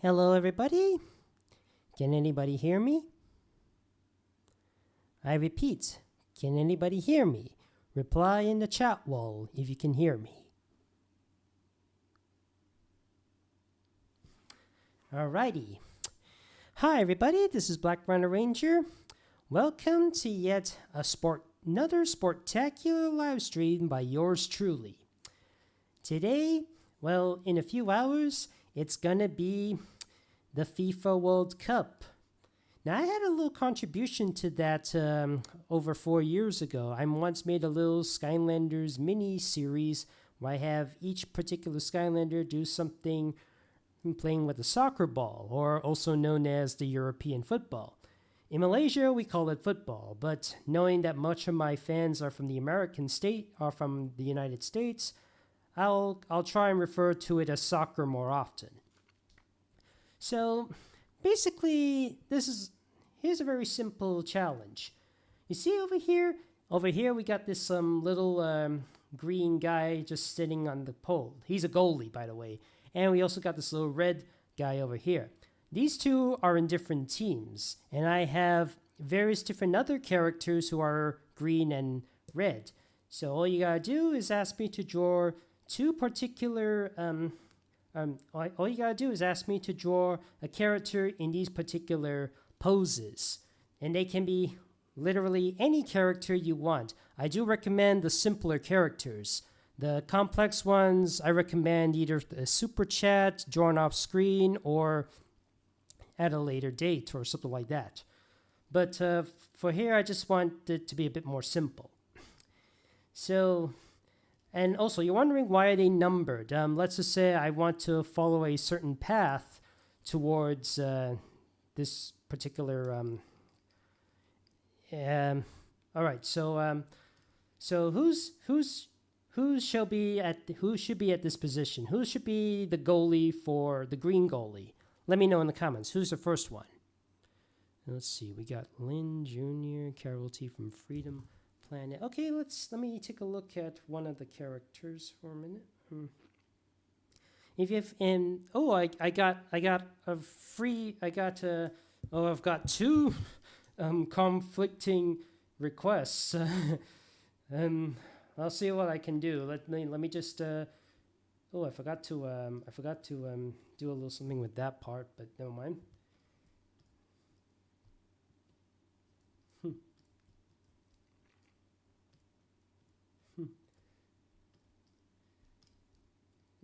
Hello, everybody. Can anybody hear me? I repeat, can anybody hear me? Reply in the chat wall if you can hear me. Alrighty. Hi, everybody. This is Black Rhino Ranger. Welcome to yet another spectacular live stream by yours truly. Today, well, in a few hours, it's gonna be the FIFA World Cup. Now, I had a little contribution to that over 4 years ago. I once made a little Skylanders mini-series where I have each particular Skylander do something playing with a soccer ball, or also known as the European football. In Malaysia, we call it football, but knowing that much of my fans are from the United States, I'll try and refer to it as soccer more often. So basically, here's a very simple challenge. You see over here we got this little green guy just sitting on the pole. He's a goalie, by the way. And we also got this little red guy over here. These two are in different teams, and I have various different other characters who are green and red. So all you gotta do is ask me to draw two particular all you gotta do is ask me to draw a character in these particular poses, and they can be literally any character you want. I do recommend the simpler characters. The complex ones, I recommend either a superchat drawn off screen or at a later date or something like that. But for here, I just want it to be a bit more simple. So, and also, you're wondering why are they numbered? Let's just say I want to follow a certain path towards this particular. All right, so who should be at this position? Who should be the goalie for the green goalie? Let me know in the comments. Who's the first one? Let's see. We got Lynn Jr., Carol T. from Freedom Planet. Okay, let me take a look at one of the characters for a minute. If you have I've got two conflicting requests. I'll see what I can do. Let me just. I forgot to do a little something with that part, but never mind.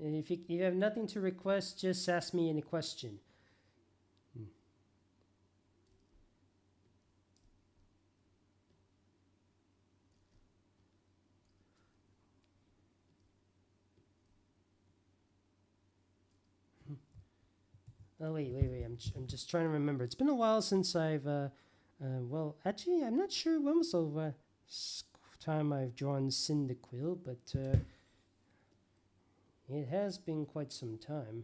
And if you have nothing to request, just ask me any question. Oh, wait. I'm just trying to remember. It's been a while since I've, well, actually, I'm not sure when was the last time I've drawn Cyndaquil, but it has been quite some time.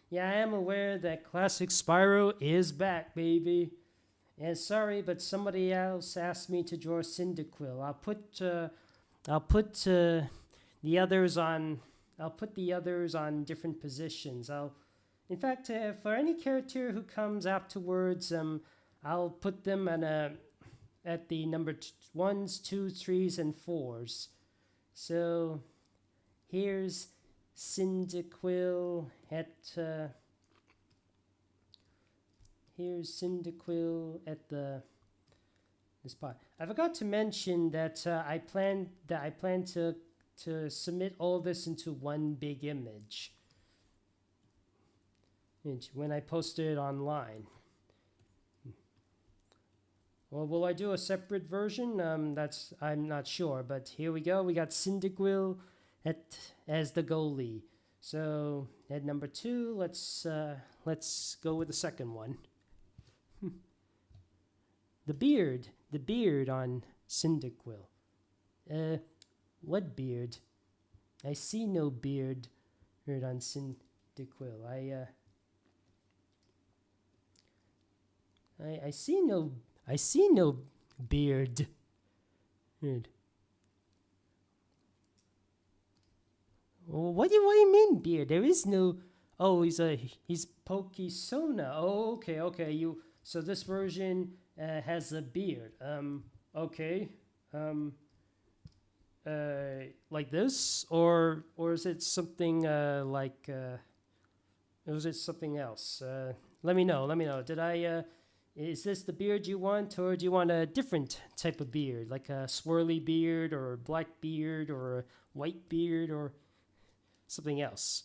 Yeah, I am aware that Classic Spyro is back, baby. And sorry, but somebody else asked me to draw Cyndaquil. I'll put the others on different positions. In fact, for any character who comes afterwards, I'll put them at the number 1s, 2s, 3s, and 4s. So here's Cyndaquil at this part. I forgot to mention that I plan to submit all this into one big image when I post it online. Well, will I do a separate version? I'm not sure, but here we go. We got Cyndaquil as the goalie. So at number 2, let's go with the second one. The beard on Cyndaquil. What beard? I see no beard on Cyndaquil. I see no beard. Weird. Well, what do you mean beard? There is no. Oh, he's Pokesona. Oh, okay. So this version has a beard. Okay. Like this, or is it something like? Or is it something else? Let me know. Did I? Is this the beard you want, or do you want a different type of beard, like a swirly beard, or a black beard, or a white beard, or something else?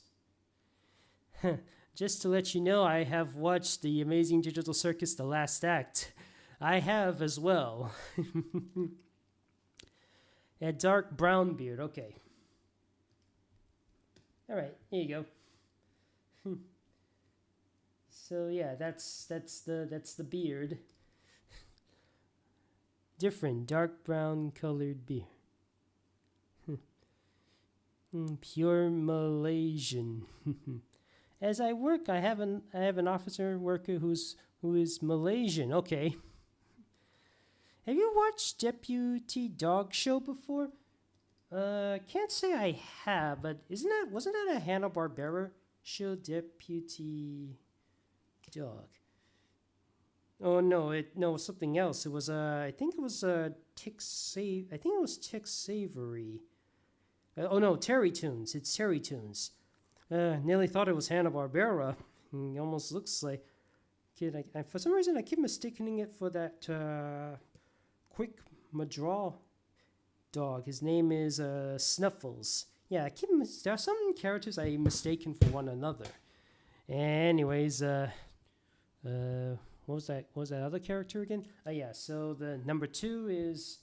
Just to let you know, I have watched the Amazing Digital Circus: The Last Act. I have as well. A dark brown beard. Okay. All right. Here you go. So yeah, that's the beard. Different dark brown colored beard. Pure Malaysian. As I work, I have an officer worker who is Malaysian. Okay. Have you watched Deputy Dog Show before? Can't say I have, but wasn't that a Hanna-Barbera show, Deputy Dog? Oh no, something else. It was I think it was Tick Savory. Oh no, Terry Toons. It's Terry Toons. Nearly thought it was Hanna-Barbera. It almost looks like kid. For some reason, I keep mistaking it for that Quick Madraw dog. His name is Snuffles. Yeah, there are some characters I mistaken for one another. Anyways, what was that? What was that other character again? Yeah. So the number 2 is.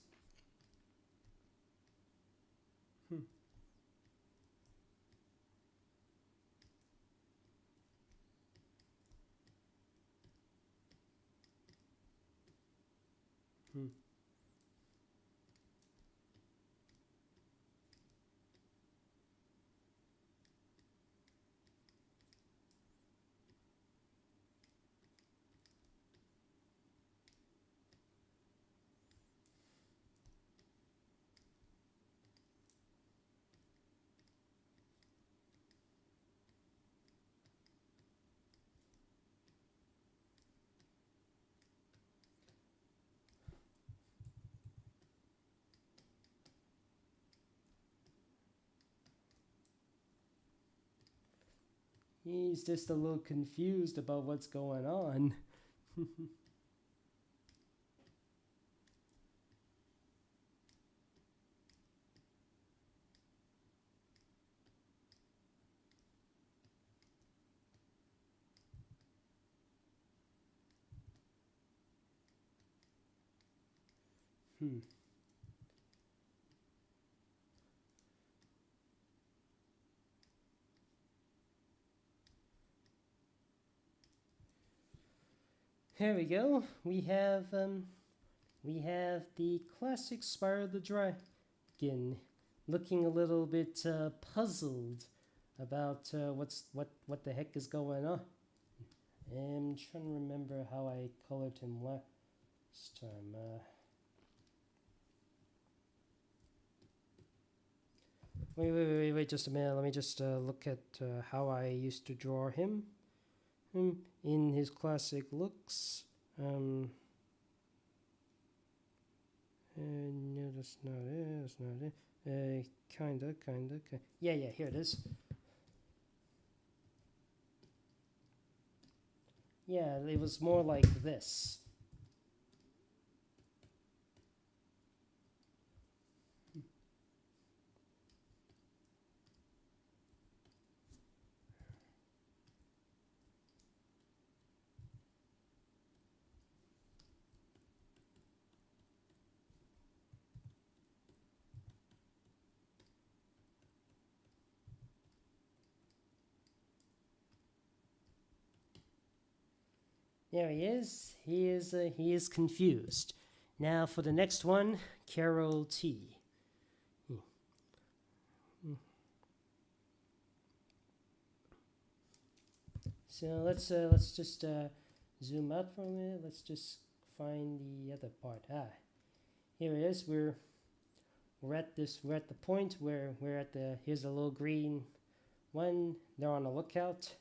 He's just a little confused about what's going on. Here we go. We have the classic Spyro the Dragon, looking a little bit puzzled about what the heck is going on. I'm trying to remember how I colored him last time. Wait, just a minute. Let me just look at how I used to draw him in his classic looks. No, that's not it. Kinda. Yeah, here it is. Yeah, it was more like this. There he is. He is confused. Now for the next one, Carol T. So let's just zoom out for a minute. Let's just find the other part. Here it is. We're at the point where here's a little green one. They're on the lookout.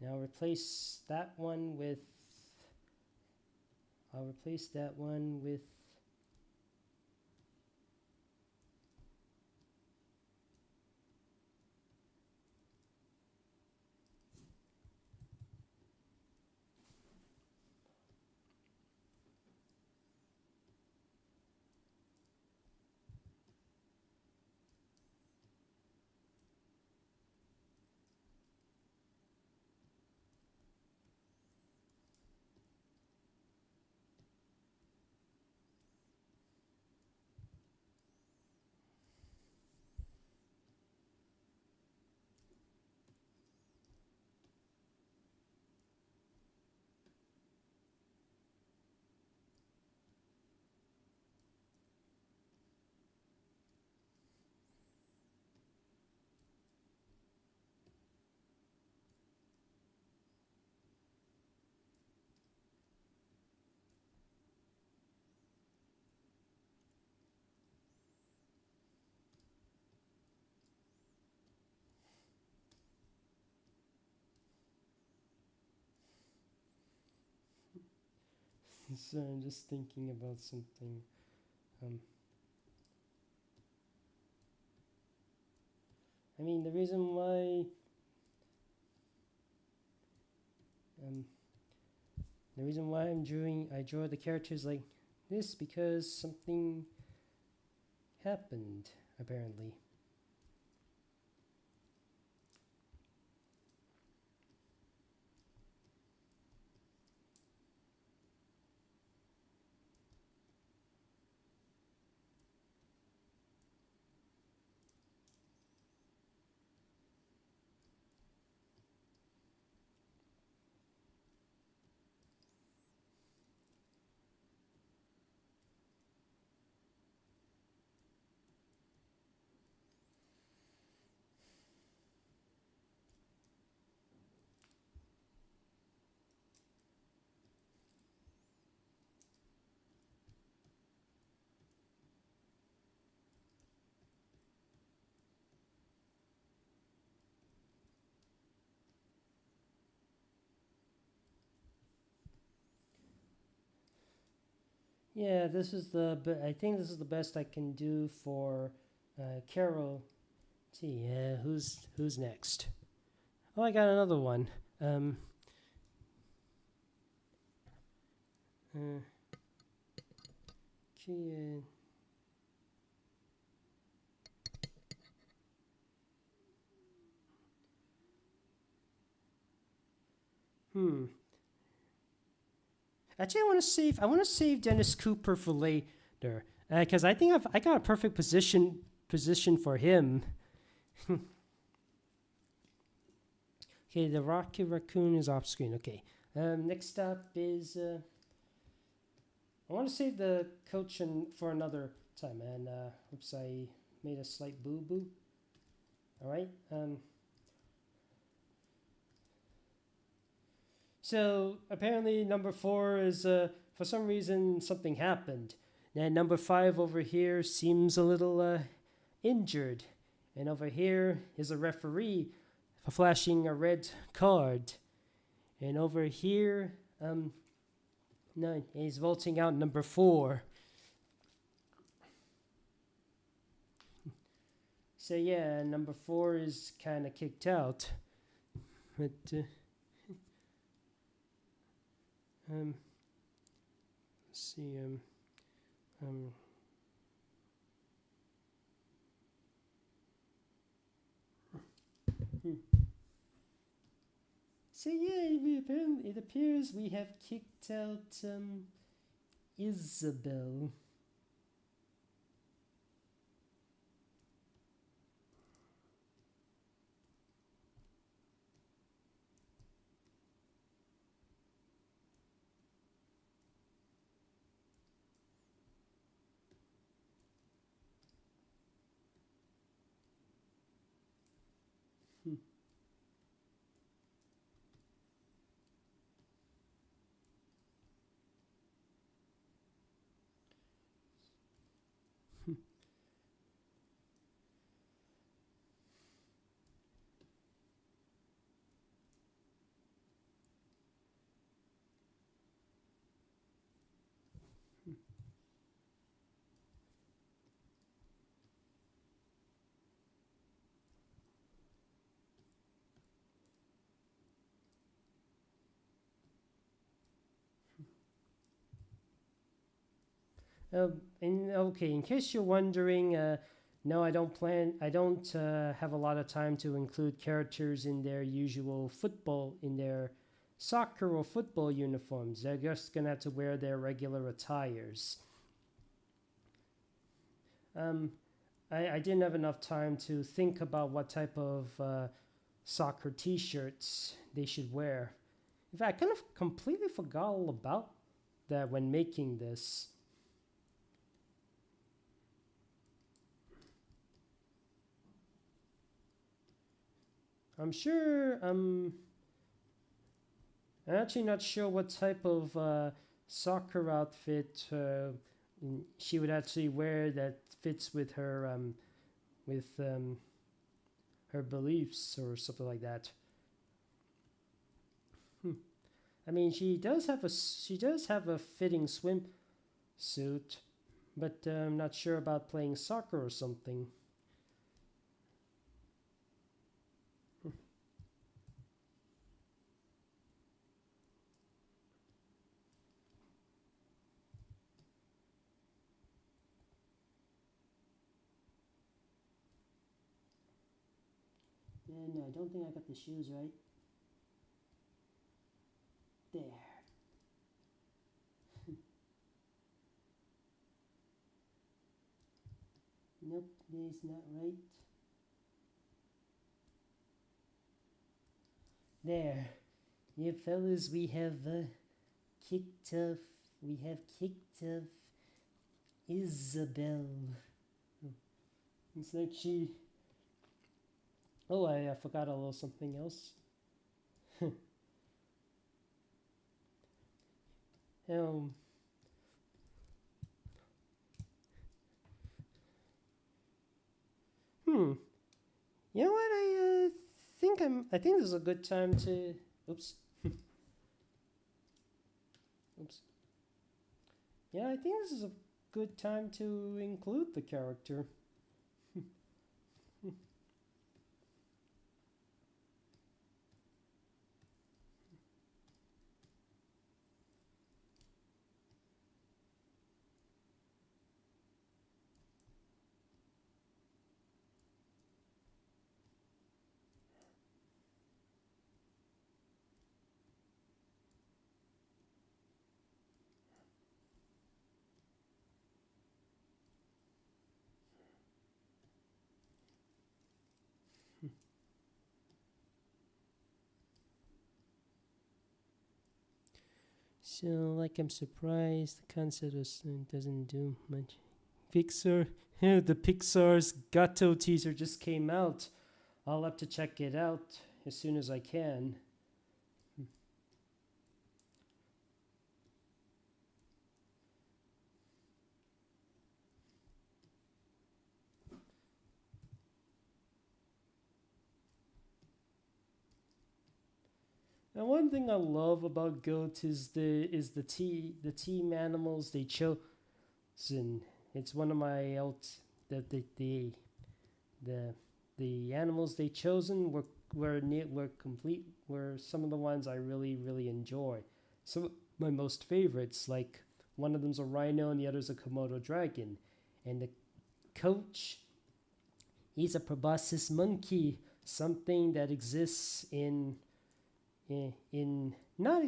And I'll replace that one with so I'm just thinking about something. I mean, the reason why I draw the characters like this because something happened apparently. Yeah, I think this is the best I can do for Carol T. Who's next? Oh, I got another one. Okay. Actually, I want to save Dennis Cooper for later because I think I got a perfect position for him. Okay, the Rocket Raccoon is off screen. Okay. Next up is I want to save the coach for another time. And oops, I made a slight boo boo. All right. So apparently number 4 is for some reason something happened. And number 5 over here seems a little injured. And over here is a referee flashing a red card. And over here, no, he's vaulting out number 4. So yeah, number 4 is kind of kicked out. But let's see. So yeah, it appears we have kicked out Isabel. In case you're wondering, no, I don't plan. I don't have a lot of time to include characters in their usual football, in their soccer or football uniforms. They're just gonna have to wear their regular attires. I didn't have enough time to think about what type of soccer T-shirts they should wear. In fact, I kind of completely forgot all about that when making this. I'm sure. I'm actually not sure what type of soccer outfit she would actually wear that fits with her her beliefs or something like that. I mean, she does have a fitting swimsuit, but I'm not sure about playing soccer or something. No, I don't think I got the shoes right. There. Nope, that's not right. There. Yeah, fellas, we have kicked off. We have kicked off Isabel. It's like she. Oh, I forgot a little something else. um. You know what? I think this is a good time to. Oops. Oops. Yeah, I think this is a good time to include the character. So, like, I'm surprised the concept doesn't do much. Pixar, the Pixar's Gato teaser just came out. I'll have to check it out as soon as I can. And one thing I love about goat is the team animals they chosen. It's one of my the animals they chosen were complete were some of the ones I really enjoy. Some of my most favorites, like one of them's a rhino and the other's a Komodo dragon, and the coach, he's a proboscis monkey, something that exists in not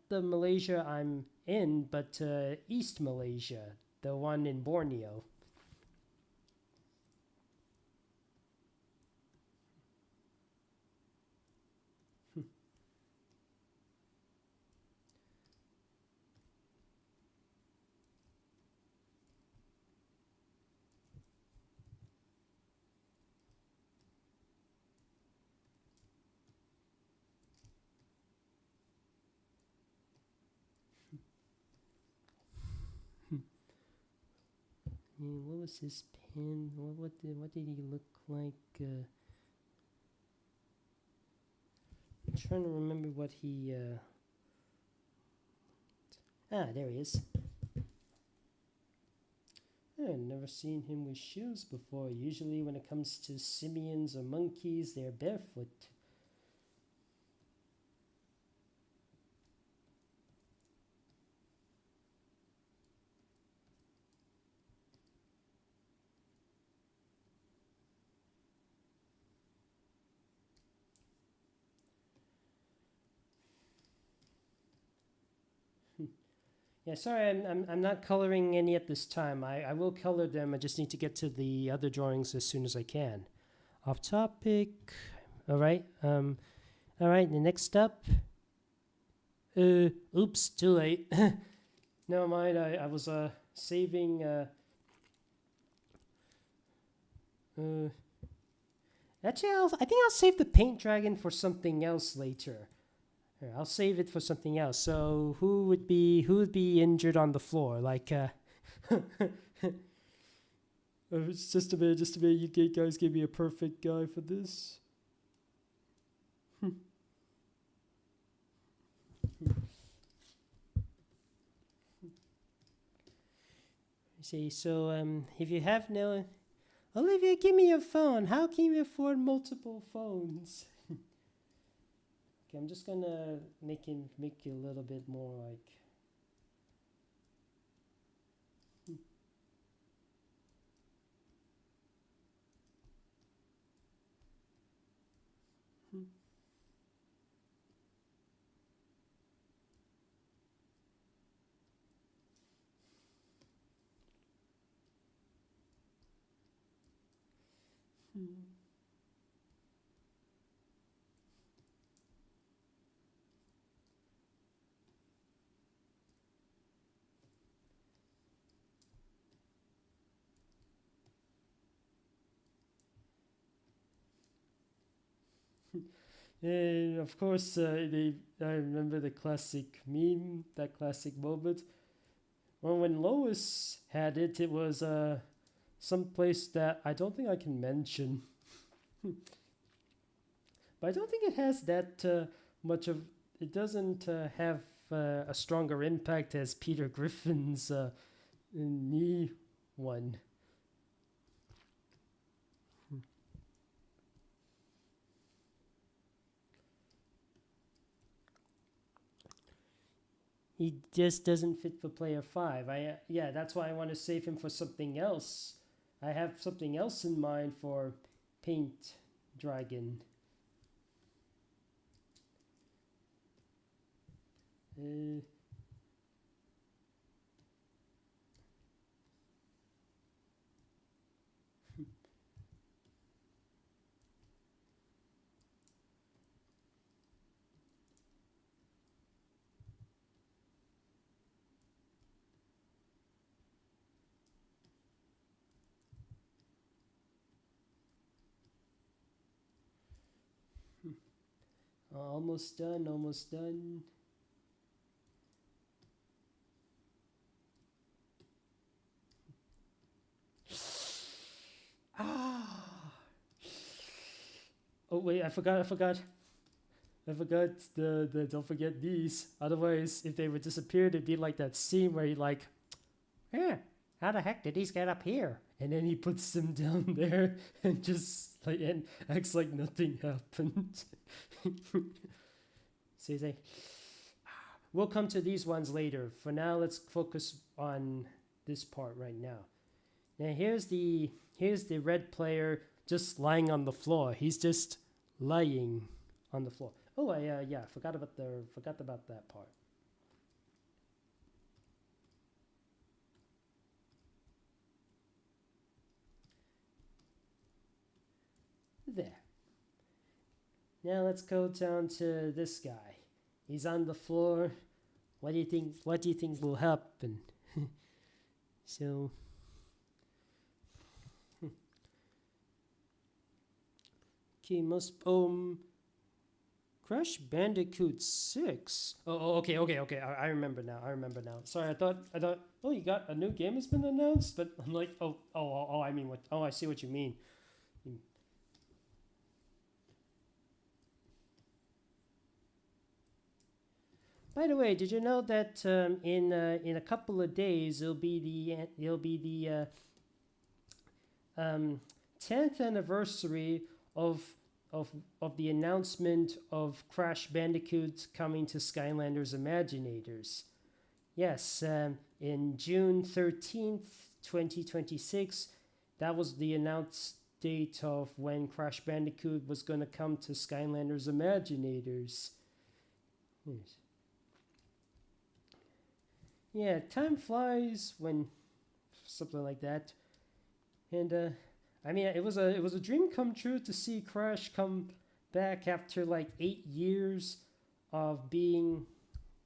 the Malaysia I'm in, but East Malaysia, the one in Borneo. What was his pen? What did he look like? I'm trying to remember what he. There he is. I've never seen him with shoes before. Usually, when it comes to simians or monkeys, they're barefoot. Yeah, sorry, I'm not coloring any at this time. I will color them. I just need to get to the other drawings as soon as I can. Off topic. All right. All right. The next up. Oops. Too late. Never mind. I was saving. Actually, I think I'll save the paint dragon for something else later. Here, I'll save it for something else. So who would be injured on the floor? Like, it's just a bit. You guys gave me a perfect guy for this. See, so if you have no, Olivia, give me your phone. How can you afford multiple phones? Okay, I'm just gonna make you a little bit more like. Of course, I remember the classic meme, that classic moment. Well, when Lois had it, it was some place that I don't think I can mention. But I don't think it has that much of. It doesn't have a stronger impact as Peter Griffin's knee one. He just doesn't fit for player 5. Yeah, that's why I want to save him for something else. I have something else in mind for Paint Dragon. Almost done, almost done. Ah! Oh wait, I forgot the don't forget these. Otherwise, if they would disappear, it'd be like that scene where he like, yeah, how the heck did these get up here? And then he puts them down there and just like and acts like nothing happened. So he's like, we'll come to these ones later. For now, let's focus on this part right now. Now here's the red player just lying on the floor. He's just lying on the floor. Oh, I forgot about that part. There. Now let's go down to this guy. He's on the floor. What do you think will happen? So okay, Crash Bandicoot 6. Okay. I remember now. Sorry, I thought. Oh, you got a new game has been announced, but I'm like, I mean, what? Oh, I see what you mean. By the way, did you know that in a couple of days it'll be the 10th anniversary of the announcement of Crash Bandicoot coming to Skylanders Imaginators. Yes, in June 13th, 2026, that was the announced date of when Crash Bandicoot was going to come to Skylanders Imaginators. Yes. Yeah, time flies when something like that. And I mean, it was a dream come true to see Crash come back after like 8 years of being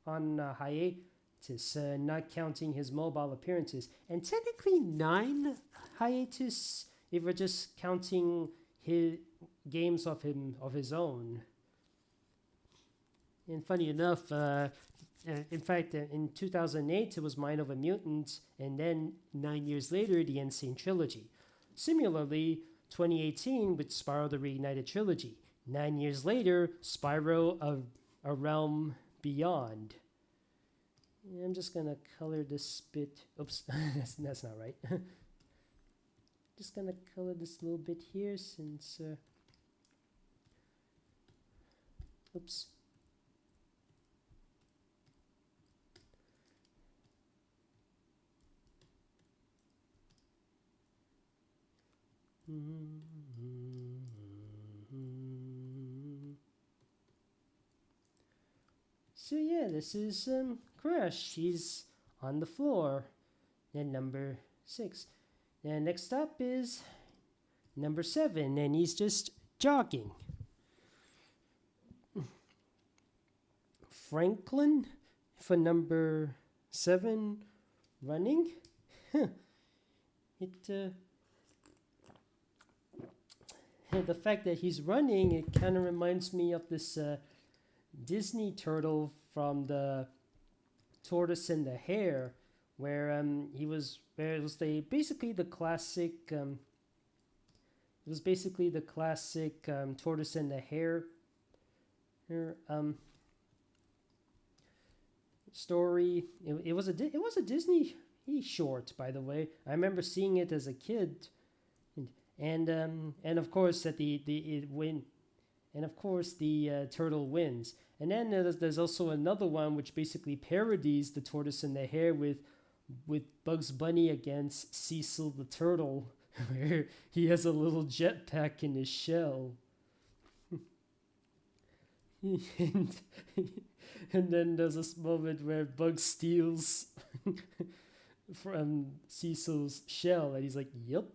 on hiatus, not counting his mobile appearances, and technically 9 hiatus if we're just counting his games of his own. And funny enough, in fact, in 2008 it was Mind of a Mutant, and then 9 years later the Insane Trilogy. Similarly, 2018 with Spyro the Reignited Trilogy. 9 years later, Spyro of a Realm Beyond. I'm just gonna color this bit. Oops, that's not right. Just gonna color this little bit here since. Oops. So yeah, this is Crash. He's on the floor at number 6. And next up is number 7, and he's just jogging. Franklin for number 7, running. The fact that he's running, it kind of reminds me of this Disney turtle from the Tortoise and the Hare, where it was basically the classic Tortoise and the Hare story. It was a Disney short, by the way. I remember seeing it as a kid, and of course that the turtle wins. And then there's also another one which basically parodies the Tortoise and the Hare with Bugs Bunny against Cecil the turtle, where he has a little jetpack in his shell. and then there's this moment where Bugs steals from Cecil's shell, and he's like, "Yep,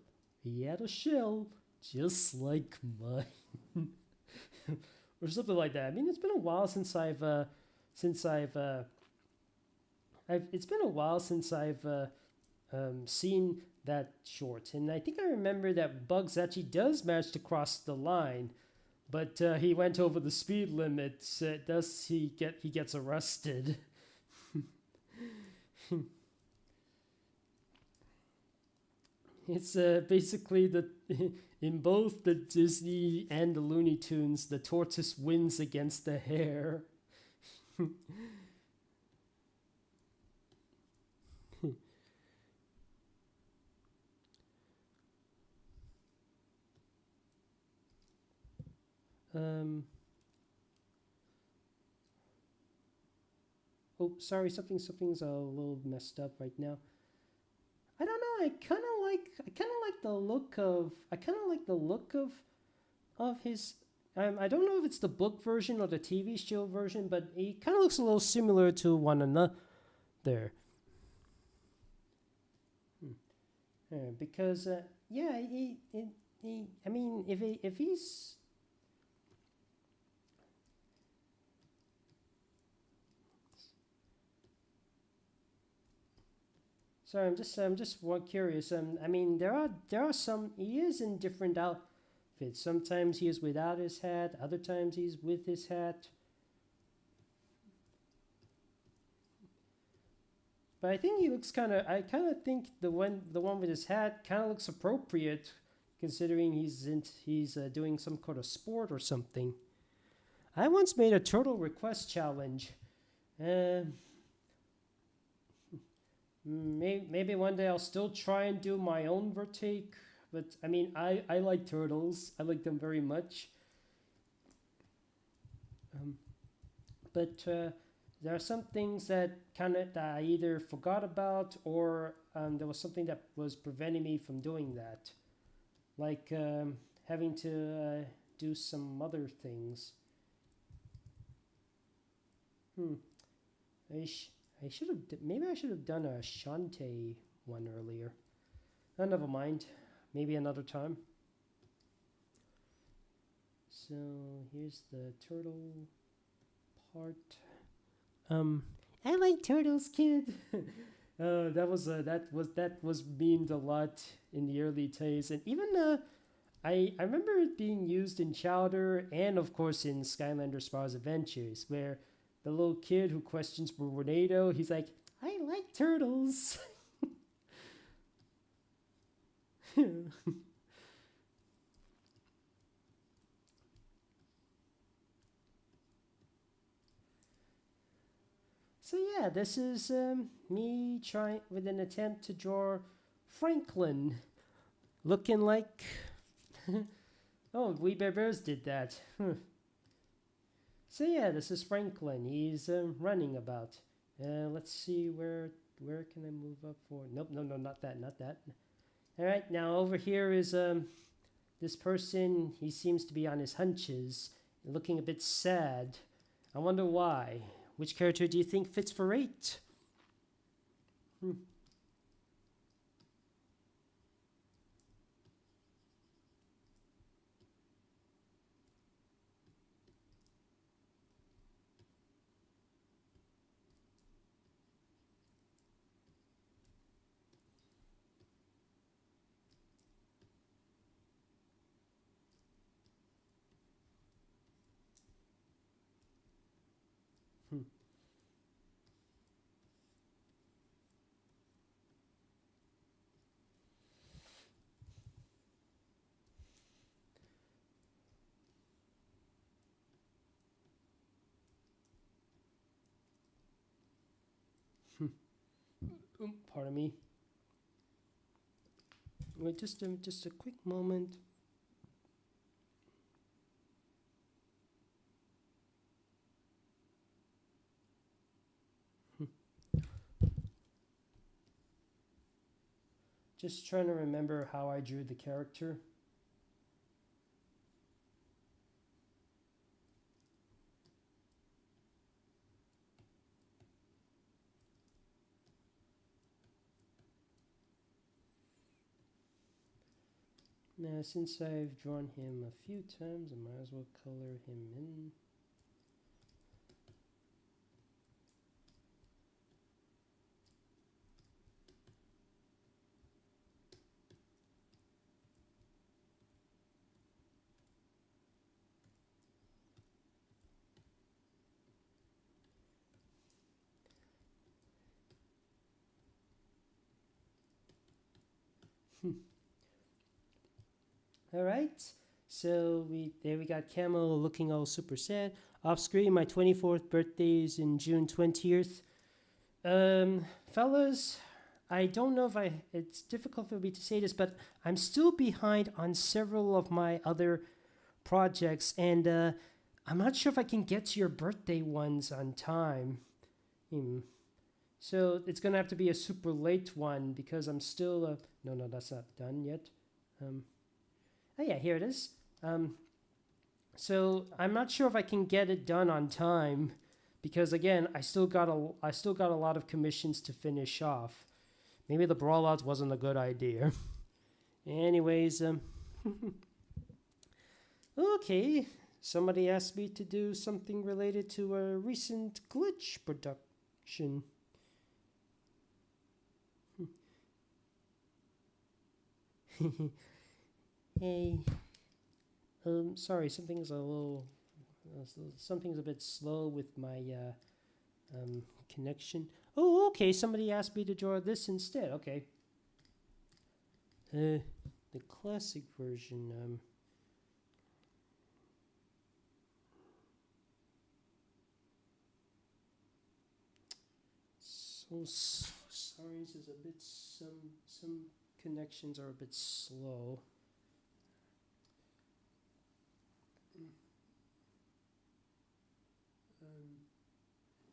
he had a shell just like mine." Or something like that. I mean, it's been a while since I've seen that short, and I think I remember that Bugs actually does manage to cross the line, but he went over the speed limit. He gets arrested? It's basically in both the Disney and the Looney Tunes, the tortoise wins against the hare. Oh, sorry, something's a little messed up right now. I don't know. I kind of like the look of his. I don't know if it's the book version or the TV show version, but he kind of looks a little similar to one another. Because yeah, I mean, if he's. Sorry, I'm just curious. I mean, there are some. He is in different outfits. Sometimes he is without his hat. Other times he's with his hat. But I think he looks kind of. I kind of think the one with his hat kind of looks appropriate, considering he's doing some kind of sport or something. I once made a turtle request challenge. Maybe one day I'll still try and do my own vertake, but I mean, I like turtles. I like them very much. But there are some things that I either forgot about, or there was something that was preventing me from doing that, like having to do some other things. maybe I should have done a Shantae one earlier. Oh, never mind. Maybe another time. So here's the turtle part. I like turtles, kid. That was memed a lot in the early days, and even I remember it being used in Chowder and of course in Skylander Spar's Adventures, where the little kid who questions Rhino, he's like, I like turtles. So yeah, this is me trying with an attempt to draw Franklin, looking like. Oh, We Bear Bears did that. So yeah, this is Franklin. He's running about. Let's see where can I move up for? Nope, no, not that. All right, now over here is this person. He seems to be on his hunches, looking a bit sad. I wonder why. Which character do you think fits for 8? Pardon me. Wait, just a quick moment. Just trying to remember how I drew the character. Now, since I've drawn him a few times, I might as well color him in. All right, so we got Camo looking all super sad. Off screen, my 24th birthday is in June 20th. Fellas, I don't know if it's difficult for me to say this, but I'm still behind on several of my other projects, and I'm not sure if I can get to your birthday ones on time. So it's gonna have to be a super late one because I'm still. No, that's not done yet. Oh yeah, here it is. So I'm not sure if I can get it done on time because again, I still got a lot of commissions to finish off. Maybe the brawl outs wasn't a good idea. Anyways, okay. Somebody asked me to do something related to a recent glitch production. Hey, sorry, something's a bit slow with my connection. Oh, okay, somebody asked me to draw this instead. Okay. The classic version. So sorry, this is a bit some connections are a bit slow.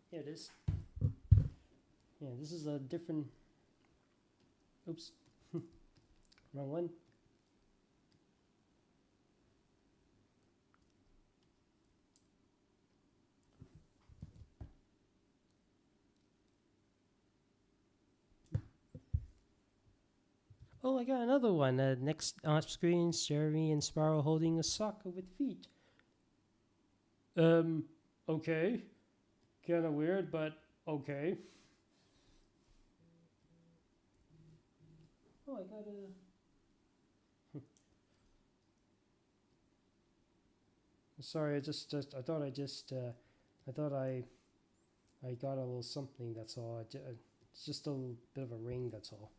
Here it is. Yeah, this is a different. Oops, wrong one. Oh, I got another one. Next off screen, Jeremy and Sparrow holding a soccer with feet. Okay. Kind of weird, but okay. Oh, I got a. Sorry, I I thought I got a little something. That's all. It's just a bit of a ring. That's all.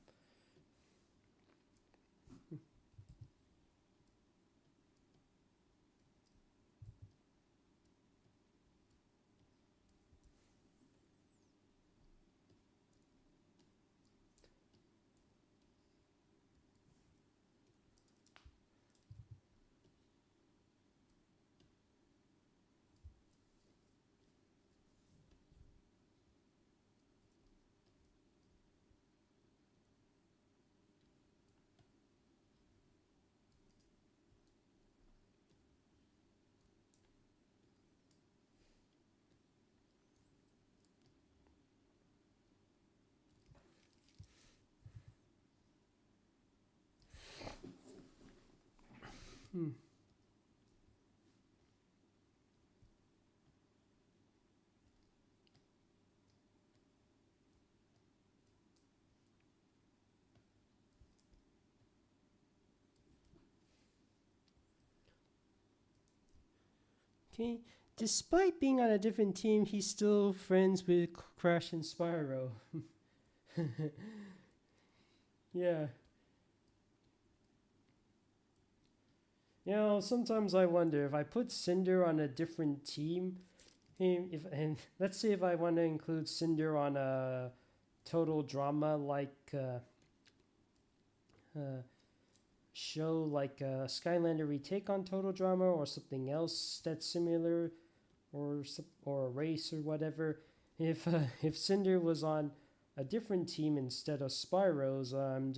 Hmm. Okay. Despite being on a different team, he's still friends with Crash and Spyro. Yeah. You know, sometimes I wonder if I put Cinder on a different team, and let's say if I want to include Cinder on a total drama like show like Skylander retake on total drama or something else that's similar or a race or whatever. If Cinder was on a different team instead of Spyro's, I'm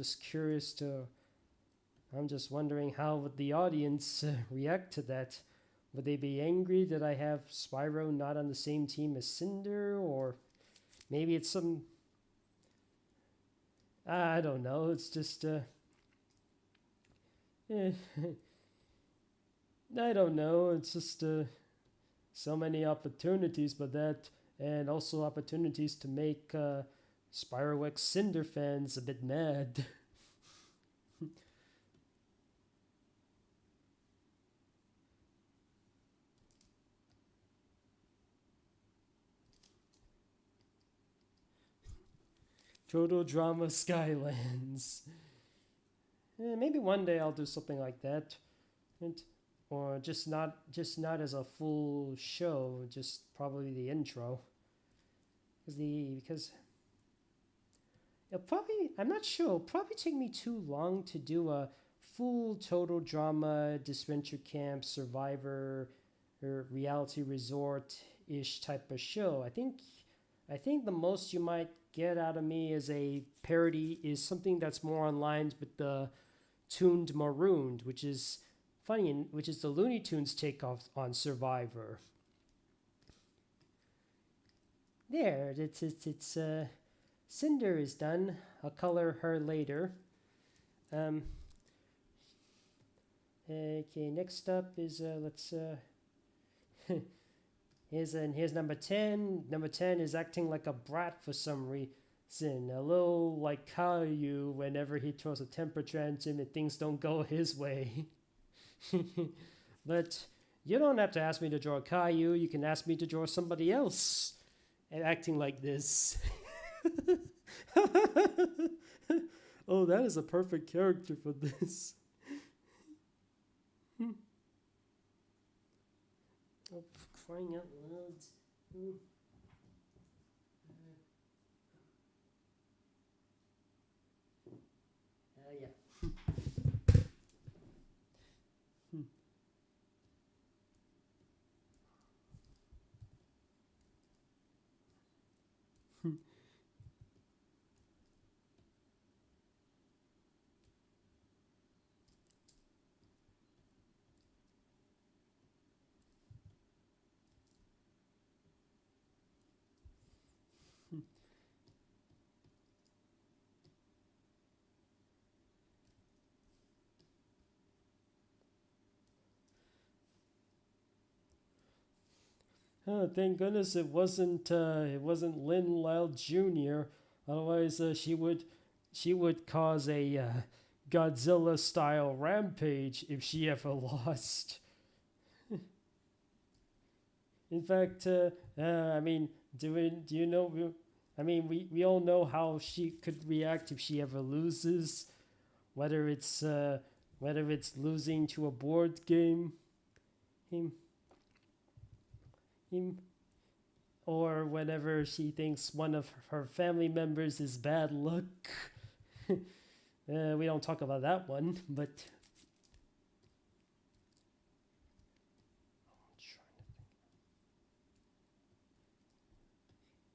just wondering how would the audience react to that. Would they be angry that I have Spyro not on the same team as Cinder, or maybe it's some I don't know. It's just eh, I don't know. It's just so many opportunities, but that and also opportunities to make Spyro X Cinder fans a bit mad. Total drama Skylands. Maybe one day I'll do something like that, and, or just not as a full show, just probably the intro, because it'll probably I'm not sure. It'll probably take me too long to do a full total drama, Disventure Camp, Survivor, or Reality Resort ish type of show. I think the most you might get out of me is a parody is something that's more on lines with the Tuned Marooned, which is funny, which is the Looney Tunes takeoff on Survivor. There, it's Cinder is done. I'll color her later. Um, okay, next up is let's here's number 10. Number 10 is acting like a brat for some reason. A little like Caillou whenever he throws a temper tantrum and things don't go his way. But you don't have to ask me to draw Caillou. You can ask me to draw somebody else and acting like this. Oh, that is a perfect character for this. Oh, crying out loud. Yeah. Oh, thank goodness it wasn't Lin Lyle Jr. Otherwise, she would cause a Godzilla style rampage if she ever lost. In fact, I mean, do you know? I mean, we all know how she could react if she ever loses, whether it's losing to a board game, him, him, or whenever she thinks one of her family members is bad luck. We don't talk about that one, but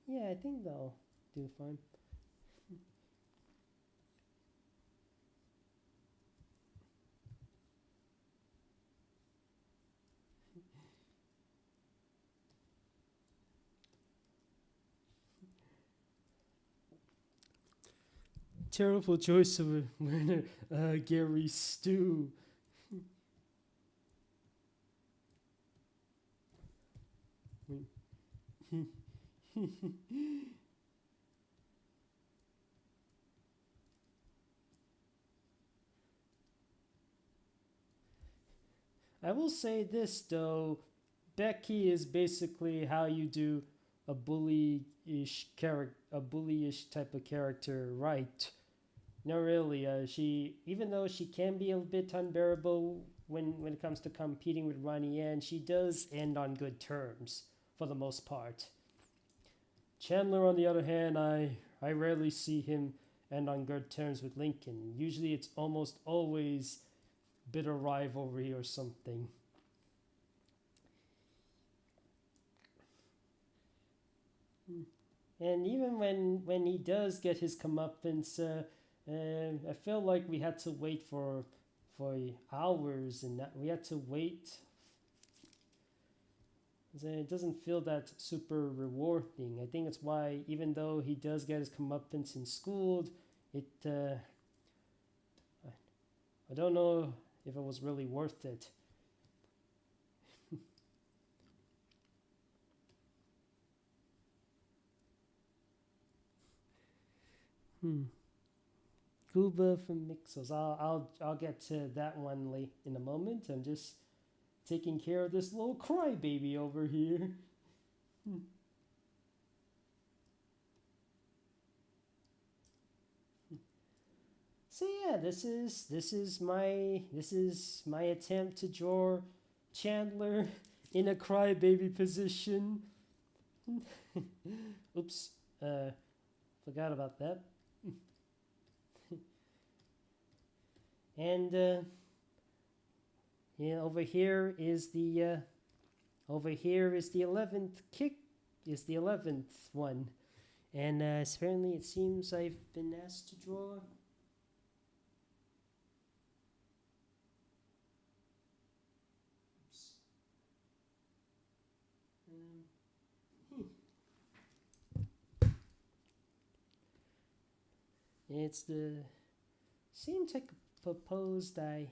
yeah, I think they'll do fine. Terrible choice of a winner, Gary Stu. I will say this though, Becky is basically how you do a bullyish type of character right. No, really. She, even though she can be a bit unbearable when it comes to competing with Ronnie Yan, she does end on good terms for the most part. Chandler, on the other hand, I rarely see him end on good terms with Lincoln. Usually, it's almost always bitter rivalry or something. And even when he does get his comeuppance, I feel like we had to wait for hours, and we had to wait. It doesn't feel that super rewarding. I think it's why, even though he does get his comeuppance in school, it I don't know if it was really worth it. Cuba from Mixos. I'll get to that one late in a moment. I'm just taking care of this little crybaby over here. So yeah, this is my attempt to draw Chandler in a crybaby position. Oops, forgot about that. And yeah, over here is the 11th one, and apparently it seems I've been asked to draw. Oops. It's the seems like proposed I.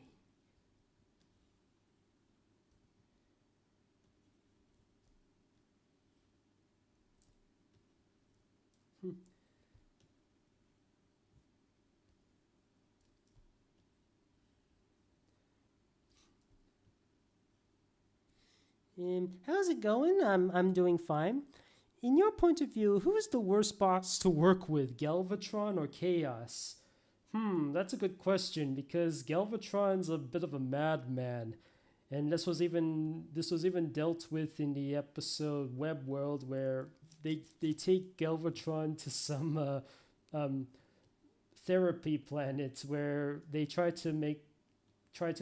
How's it going? I'm doing fine. In your point of view, who is the worst boss to work with, Galvatron or Chaos? That's a good question because Galvatron's a bit of a madman, and this was even dealt with in the episode Web World where they take Galvatron to some therapy planet where they try to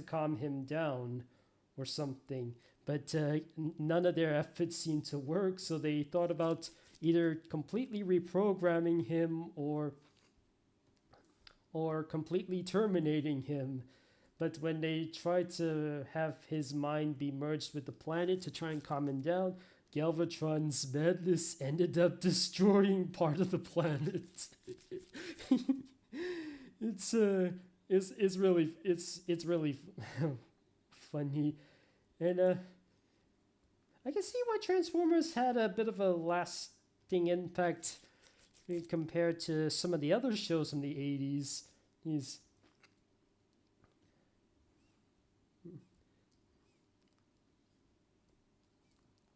calm him down or something. But none of their efforts seemed to work, so they thought about either completely reprogramming him or completely terminating him. But when they tried to have his mind be merged with the planet to try and calm him down, Galvatron's madness ended up destroying part of the planet. it's really funny, and I can see why Transformers had a bit of a lasting impact compared to some of the other shows from the 80s. He's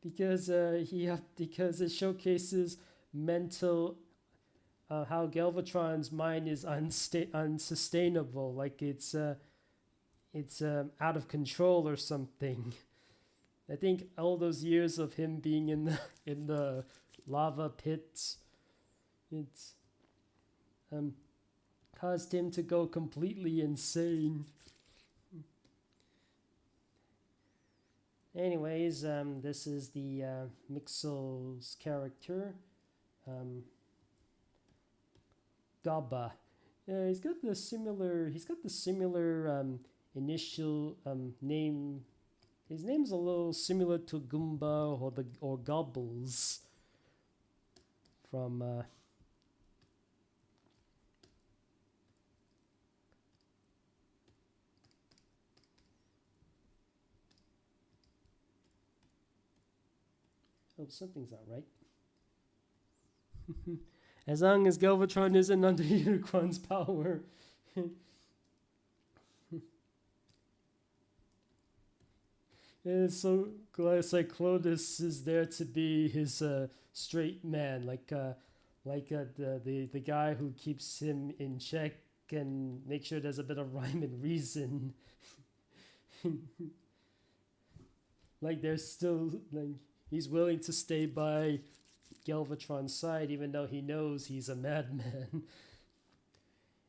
because because it showcases mental how Galvatron's mind is unsustainable, like it's out of control or something. I think all those years of him being in the lava pits, it's caused him to go completely insane. Anyways, this is the Mixel's character, Gaba. Yeah, he's got the similar initial name. His name's a little similar to Goomba or Gobbles from oh, something's not right. As long as Galvatron isn't under Unicron's power. It's so glad Cyclonus is there to be his straight man, like the guy who keeps him in check and make sure there's a bit of rhyme and reason. Like there's still like he's willing to stay by Galvatron's side even though he knows he's a madman.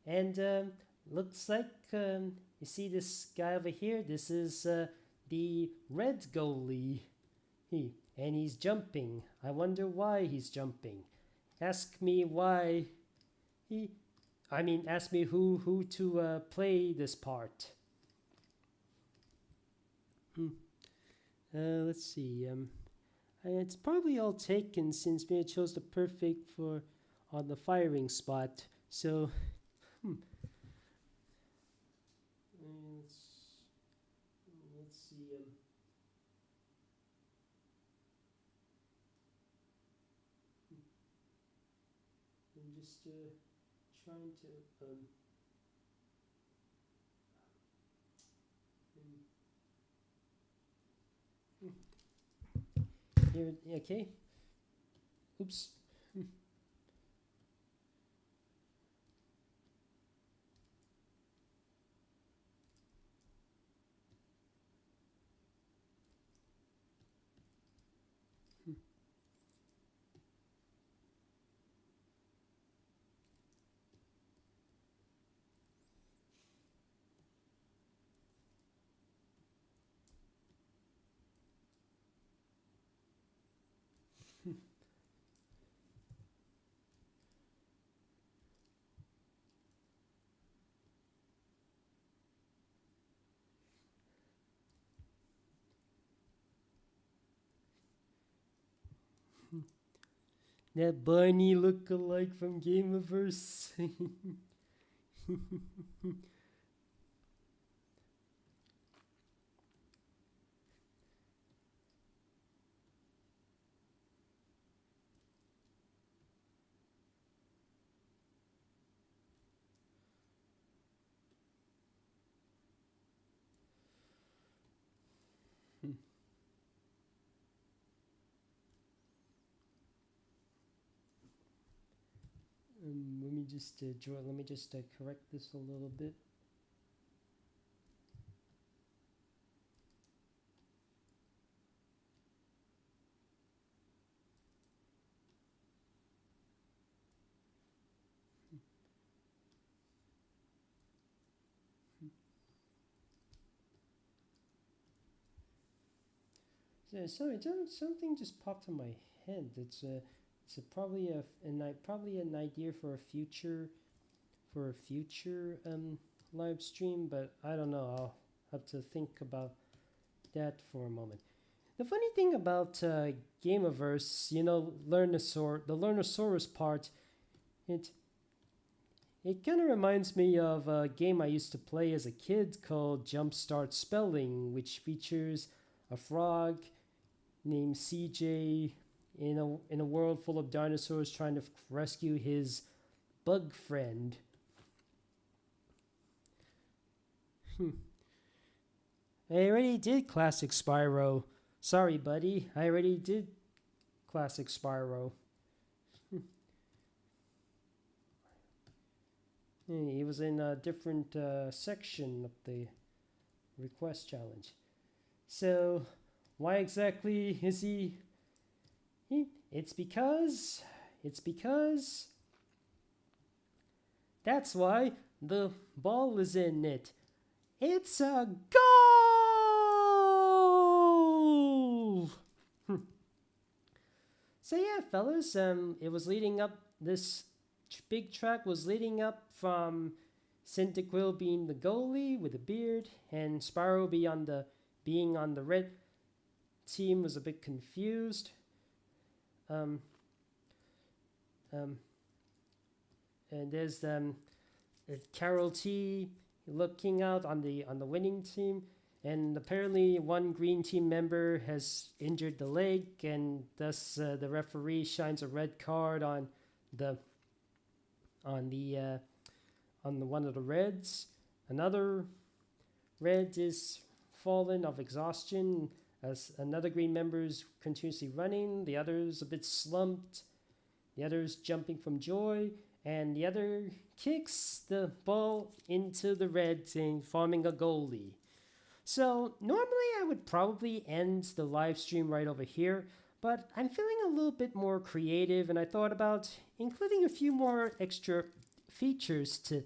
And looks like you see this guy over here. This is the red goalie. And he's jumping. I wonder why he's jumping. Ask me why ask me who to play this part. Let's see. It's probably all taken since me chose the perfect for on the firing spot. So, let's see. I'm just trying to here. Okay. Oops. That bunny look-alike from Gameverse. Let me just correct this a little bit. Yeah, sorry, something just popped in my head. It's probably an idea for a future live stream, but I don't know. I'll have to think about that for a moment. The funny thing about Gameverse, the Learnosaurus part, it kind of reminds me of a game I used to play as a kid called Jumpstart Spelling, which features a frog named CJ in a world full of dinosaurs trying to rescue his bug friend. I already did Classic Spyro. Sorry, buddy. I already did Classic Spyro. He was in a different section of the request challenge. So, why exactly is he? It's because. That's why the ball is in it. It's a goal! So yeah, fellas, it was leading up. This big track was leading up from Cyndaquil being the goalie with a beard, and Spyro being on the red team was a bit confused. And there's Carol T looking out on the winning team, and apparently one green team member has injured the leg, and thus the referee shines a red card on one of the reds. Another red is fallen of exhaustion as another green member is continuously running. The other's a bit slumped. The other's jumping from joy, and the other kicks the ball into the red team, forming a goalie. So normally I would probably end the live stream right over here, but I'm feeling a little bit more creative, and I thought about including a few more extra features to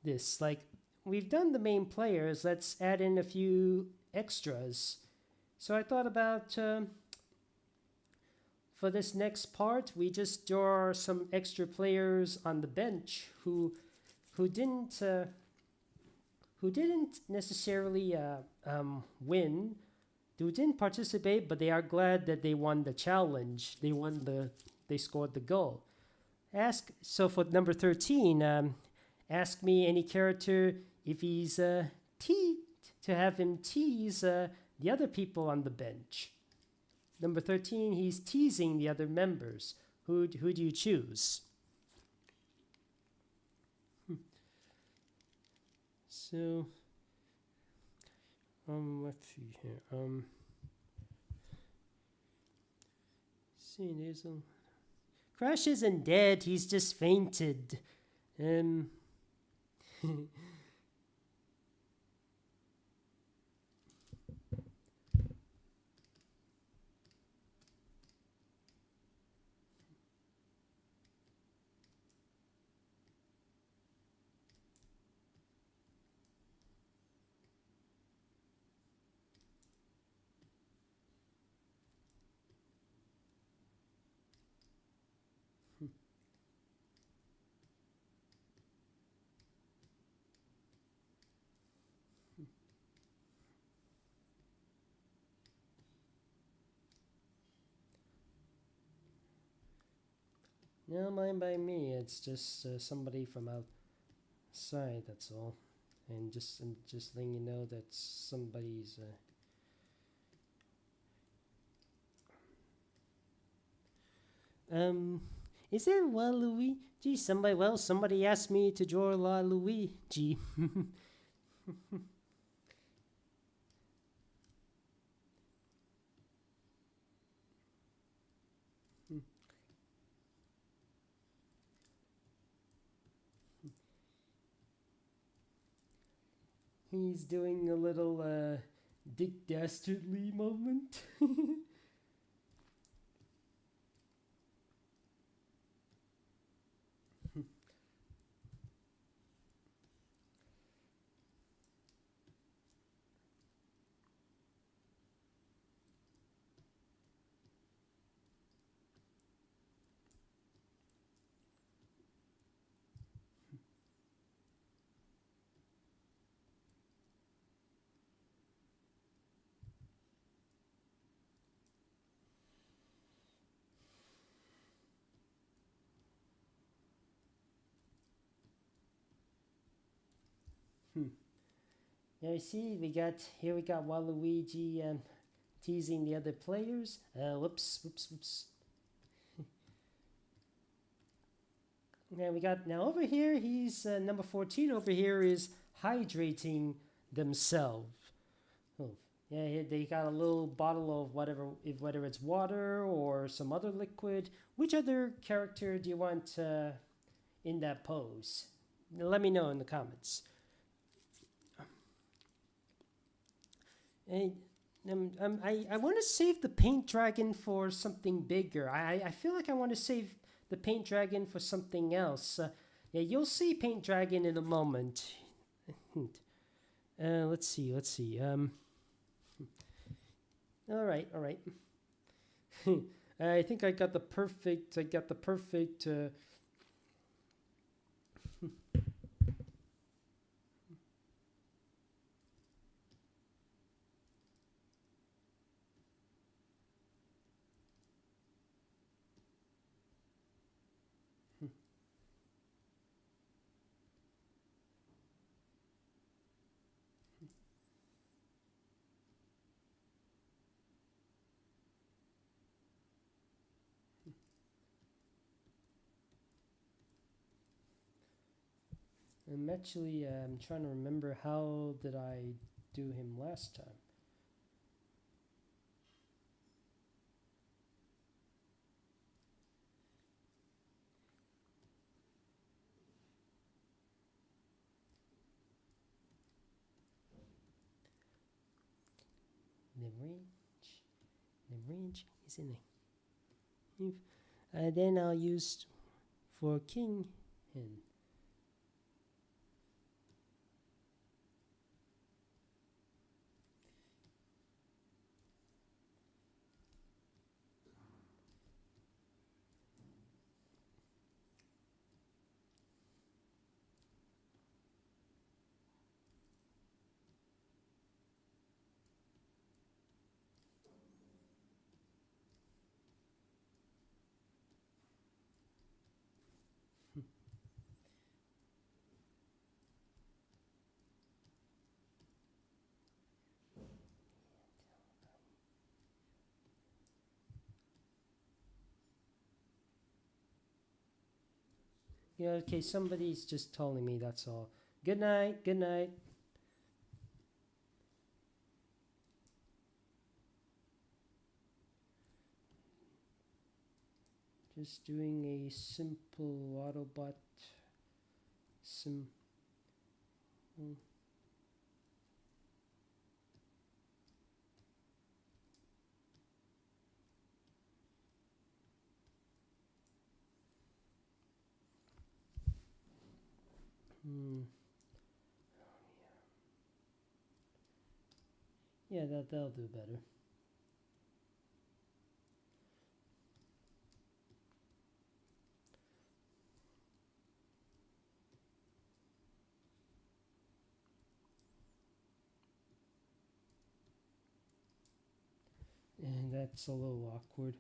this. Like, we've done the main players, let's add in a few extras. So I thought about for this next part, we just draw some extra players on the bench who didn't necessarily win, who didn't participate, but they are glad that they won the challenge. They scored the goal. So for number 13, ask me any character if he's to have him tease the other people on the bench. Number 13, he's teasing the other members. Who do you choose? So, let's see here. See, there's a Crash isn't dead. He's just fainted. No, mind by me. It's just somebody from outside. That's all. And just letting you know that somebody's. Is it Waluigi? Somebody asked me to draw Waluigi. He's doing a little Dick Dastardly moment. Yeah, you see, we got Waluigi teasing the other players. Whoops. And we got now over here. He's number 14 over here is hydrating themselves. Oh, yeah, they got a little bottle of whether it's water or some other liquid. Which other character do you want in that pose? Let me know in the comments. And I want to save the paint dragon for something bigger. I feel like I want to save the paint dragon for something else. Yeah, you'll see paint dragon in a moment. Let's see. All right. I think I got the perfect. I'm actually trying to remember how did I do him last time. The range is in there. Then I'll use for king and yeah, okay, somebody's just telling me, that's all. Good night. Just doing a simple Autobot Yeah, that'll do better. And that's a little awkward.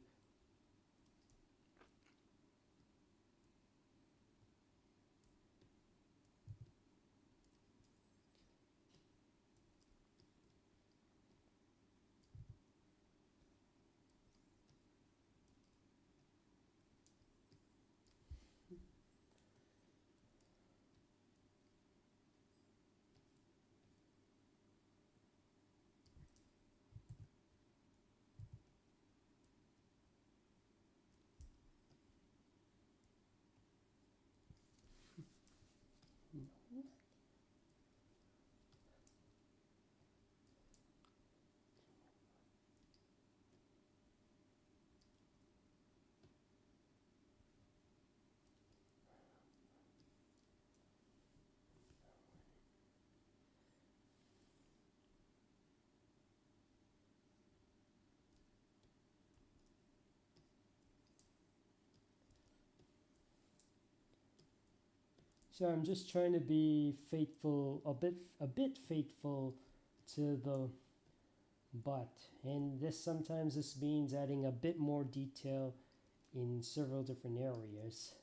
So I'm just trying to be faithful, a bit faithful to the bot, and sometimes this means adding a bit more detail in several different areas.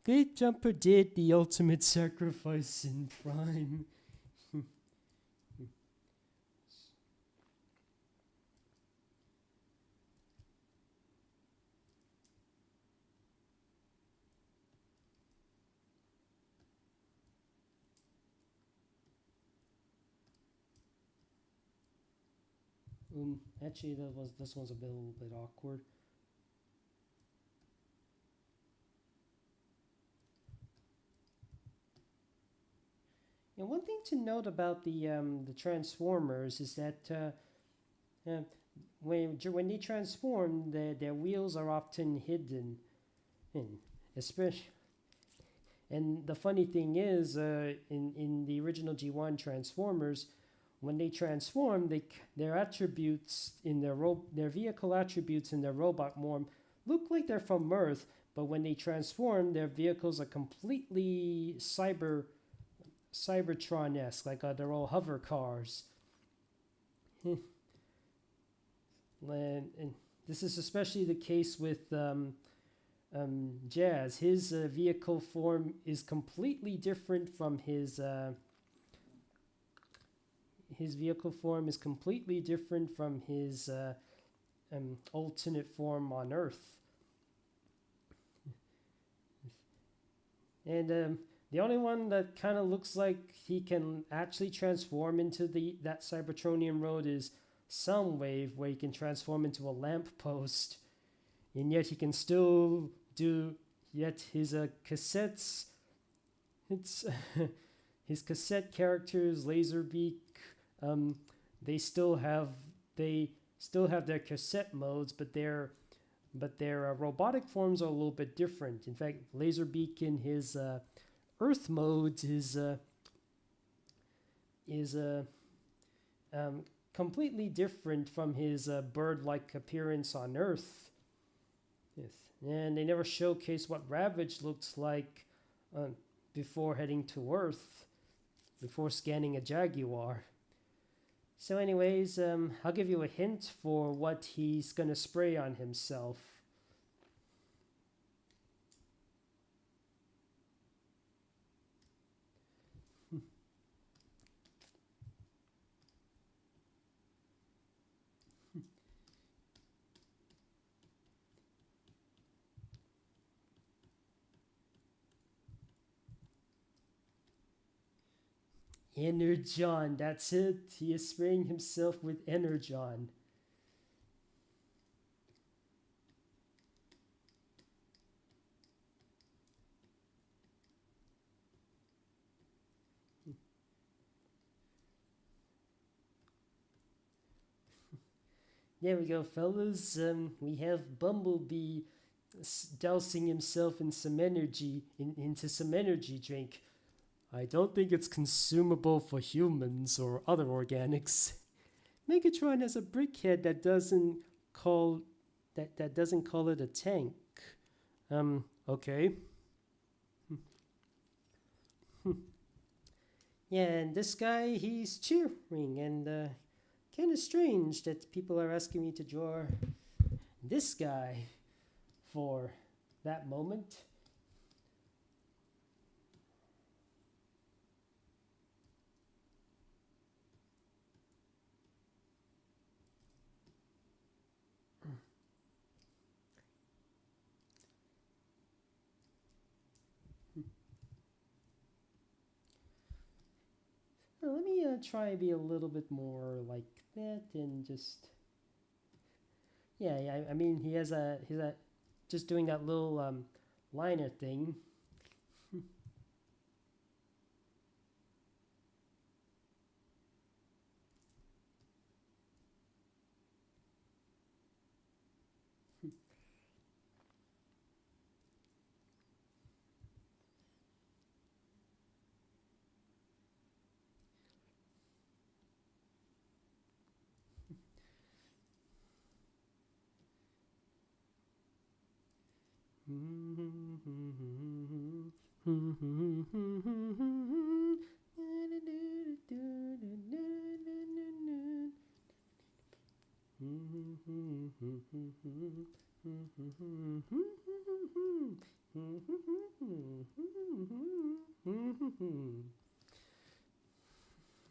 Great Jumper did the ultimate sacrifice in Prime. Actually, this one's a little bit awkward. And one thing to note about the Transformers is that when they transform, their wheels are often hidden, and especially. And the funny thing is, in the original G1 Transformers, when they transform, their attributes in their vehicle attributes in their robot form look like they're from Earth, but when they transform, their vehicles are completely Cybertron-esque, like they're all hover cars. And this is especially the case with Jazz. His vehicle form is completely different from his vehicle form is completely different from his alternate form on Earth. And the only one that kind of looks like he can actually transform into that Cybertronian road is Soundwave, where he can transform into a lamppost, and yet he can still do. Yet his cassettes, it's his cassette characters, Laserbeak, they still have their cassette modes, but their robotic forms are a little bit different. In fact, Laserbeak in his Earth modes is completely different from his bird-like appearance on Earth. Yes, and they never showcase what Ravage looks like before heading to Earth, before scanning a Jaguar. So anyways, I'll give you a hint for what he's going to spray on himself. Energon, that's it. He is spraying himself with Energon. There we go, fellas. We have Bumblebee dousing himself in some energy, into some energy drink. I don't think it's consumable for humans or other organics. Megatron has a brickhead that doesn't call it a tank. Okay. Yeah, and this guy, he's cheering, and kind of strange that people are asking me to draw this guy for that moment. Let me try to be a little bit more like that and just... Yeah, I mean, he's just doing that little liner thing.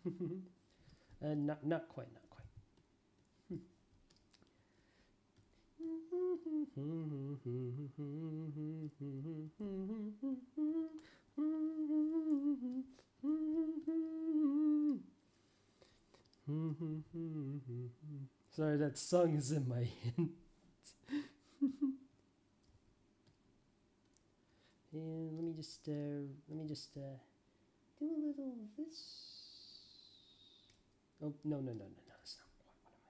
Not quite, not quite. Sorry, that song is in my head. And let me just do a little of this. Oh, no, that's not quite what am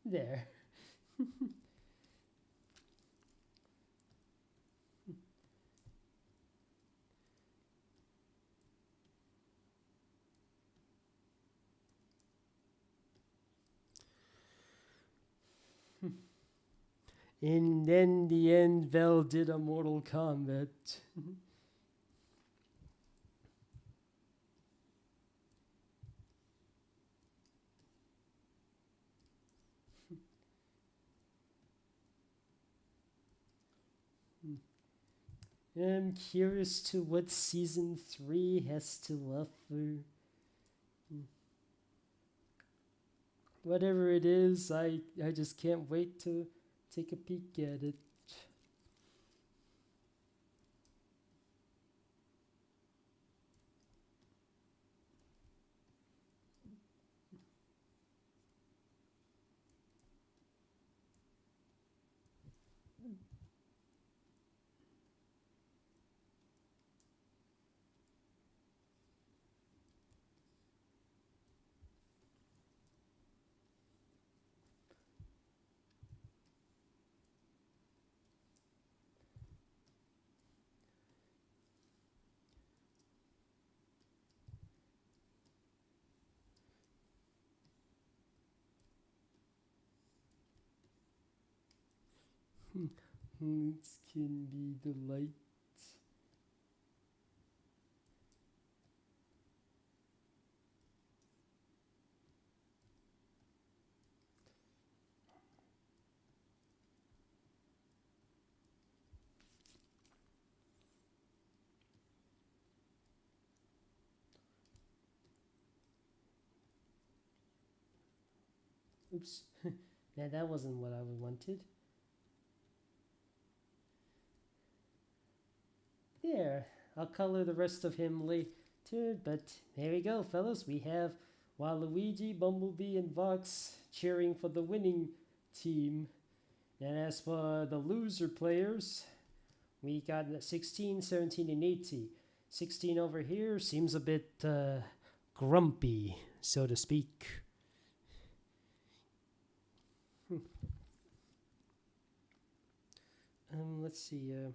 I doing. There. And then the end, Vel did a Mortal Kombat. I'm curious to what season 3 has to offer. Whatever it is, I just can't wait to take a peek at it. It can be the light. Oops. Yeah, that wasn't what I wanted. There. I'll color the rest of him later, but there we go, fellas. We have Waluigi, Bumblebee, and Vox cheering for the winning team. And as for the loser players, we got 16, 17, and 18. 16 over here seems a bit grumpy, so to speak. Let's see. I'm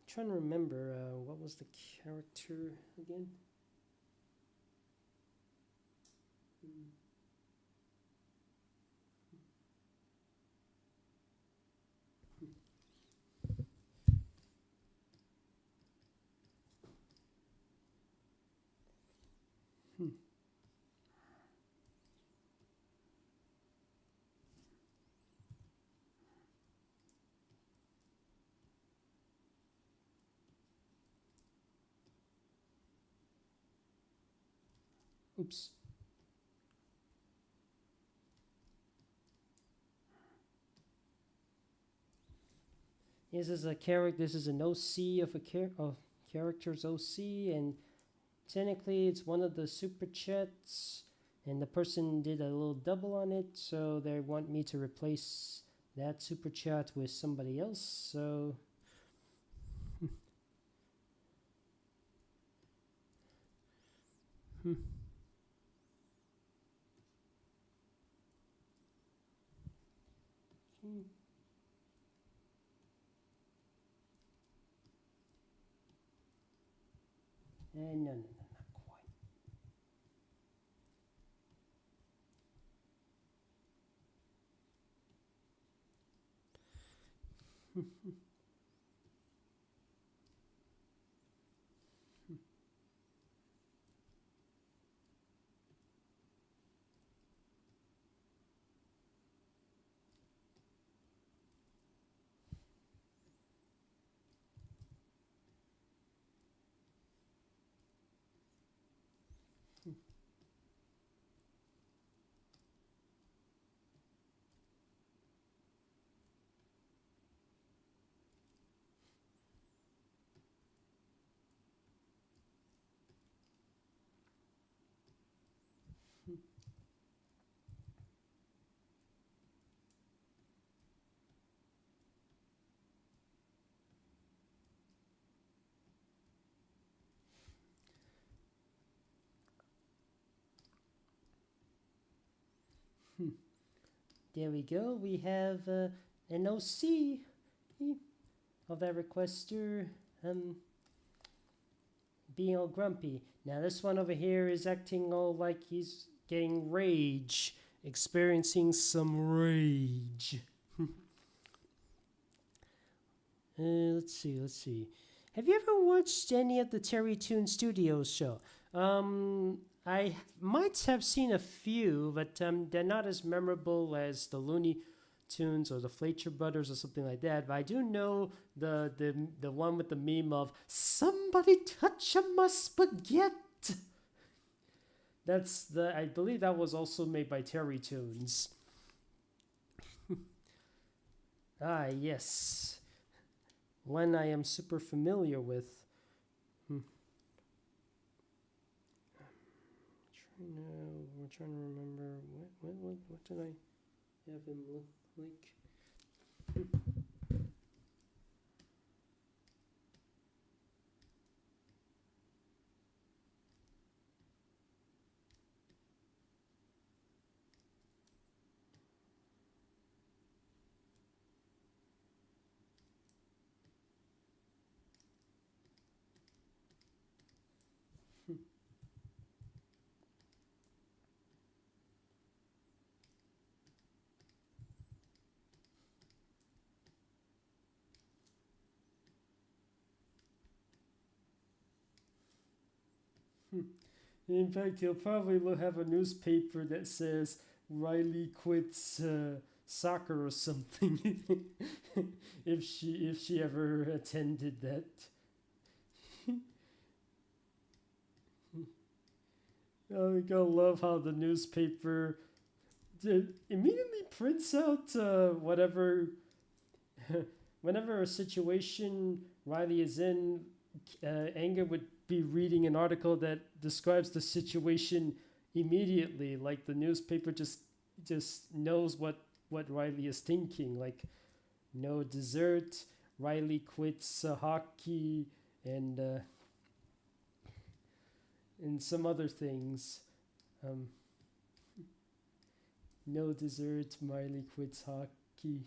trying to remember what was the character again. Oops. This is a character. This is an OC of character's OC, and technically it's one of the superchats, and the person did a little double on it, so they want me to replace that superchat with somebody else. So. No, not quite. There we go. We have an OC of that requester being all grumpy. Now this one over here is acting all like he's getting rage, experiencing some rage. Let's see. Have you ever watched any of the Terry Toon Studios show? I might have seen a few, but they're not as memorable as the Looney Tunes or the Fletcher Brothers or something like that. But I do know the one with the meme of "Somebody touch my spaghetti." I believe that was also made by Terry Toons. Ah, yes. One I am super familiar with. We're trying to remember what did I have him look like? In fact, he'll probably have a newspaper that says Riley quits soccer or something if she ever attended that. I'm gonna love how the newspaper immediately prints out whatever whenever a situation Riley is in. Anger would be reading an article that describes the situation immediately, like the newspaper just knows what Riley is thinking, like no dessert, Riley quits hockey, and some other things. No dessert, Riley quits hockey.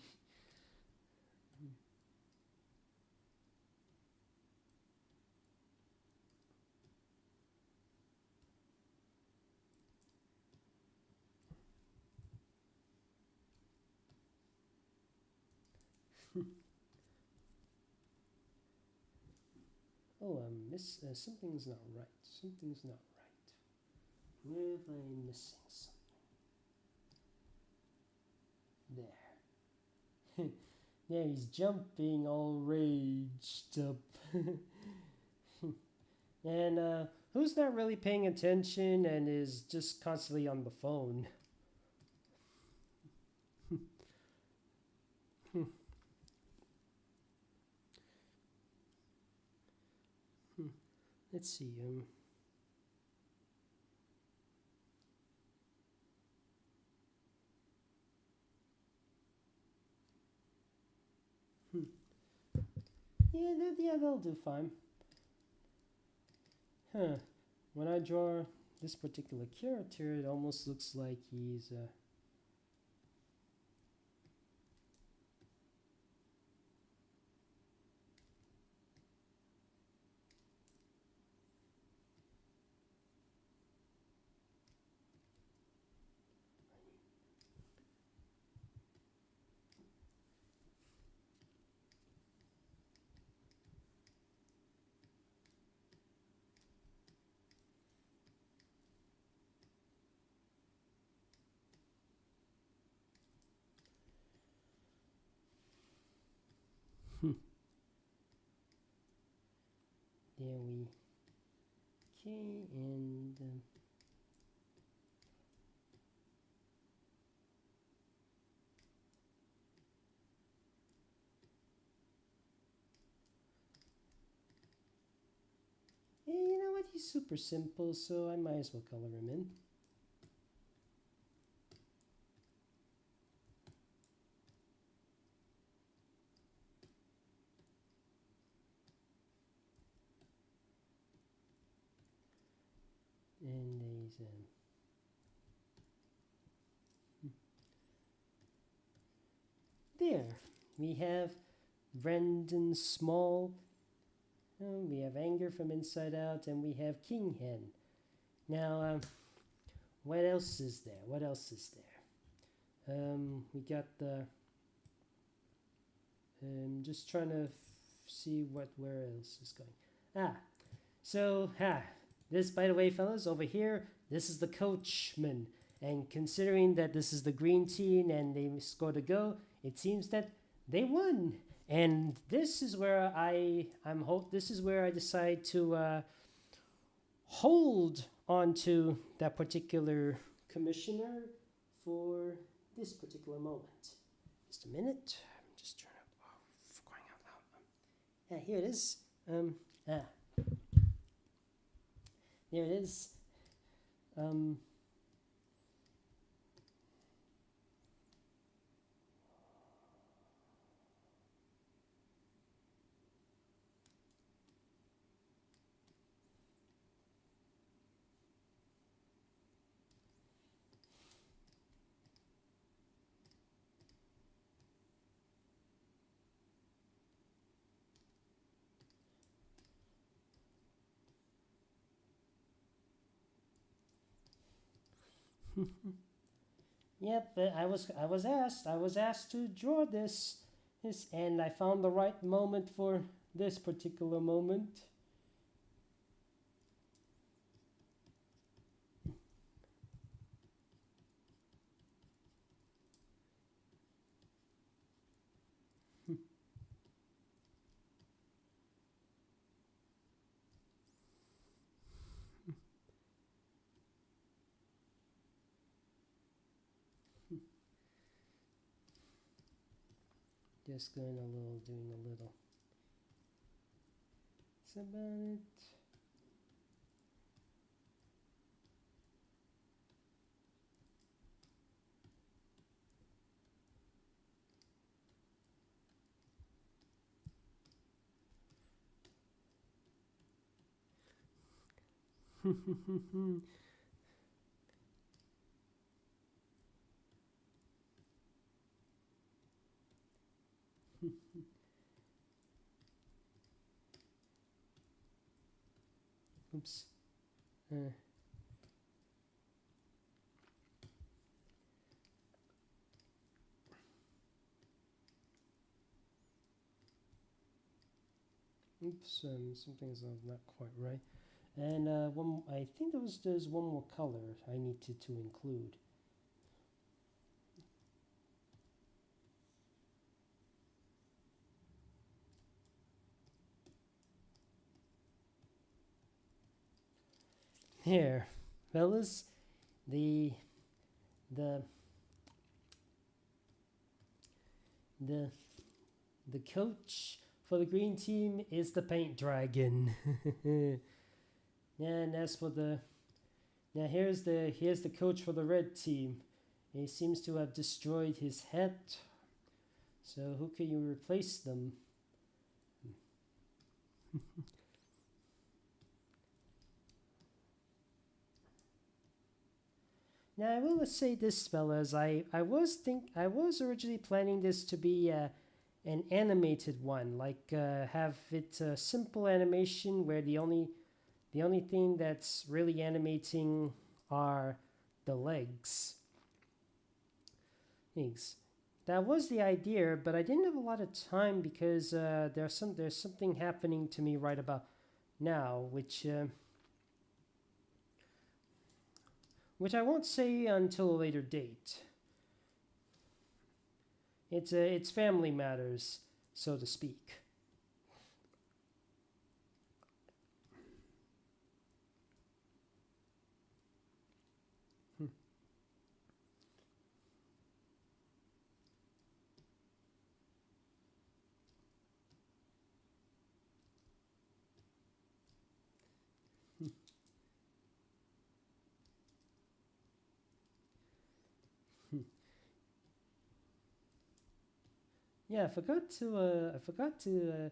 Oh, something's not right. Something's not right. Where have I missing something? There. There he's jumping all raged up. And who's not really paying attention and is just constantly on the phone? Let's see. Yeah, they'll do fine. Huh. When I draw this particular character, it almost looks like he's there we okay and you know what, he's super simple, so I might as well color him in. there we have Brendan Small. We have Anger from Inside Out, and we have King Hen. Now, what else is there? What else is there? We got the. Just trying to see where else is going. This, by the way, fellas, over here, this is the coachman. And considering that this is the green team and they scored a goal, it seems that they won. And this is where this is where I decide to hold on to that particular commissioner for this particular moment. Just a minute. I'm just trying to, for crying out loud. Here it is. There it is. Yep, I was asked to draw this, and I found the right moment for this particular moment. Just doing a little. That's about it. Oops. Oops, something's not quite right. And I think there's one more color I need to include. Here, fellas, the coach for the green team is the paint dragon. And as for now here's the coach for the red team. He seems to have destroyed his hat. So who can you replace them? Now I will say this, fellas. I was originally planning this to be an animated one, like have it a simple animation where the only thing that's really animating are the legs. Thanks. That was the idea, but I didn't have a lot of time because there's something happening to me right about now, which I won't say until a later date. It's family matters, so to speak. Yeah, I forgot to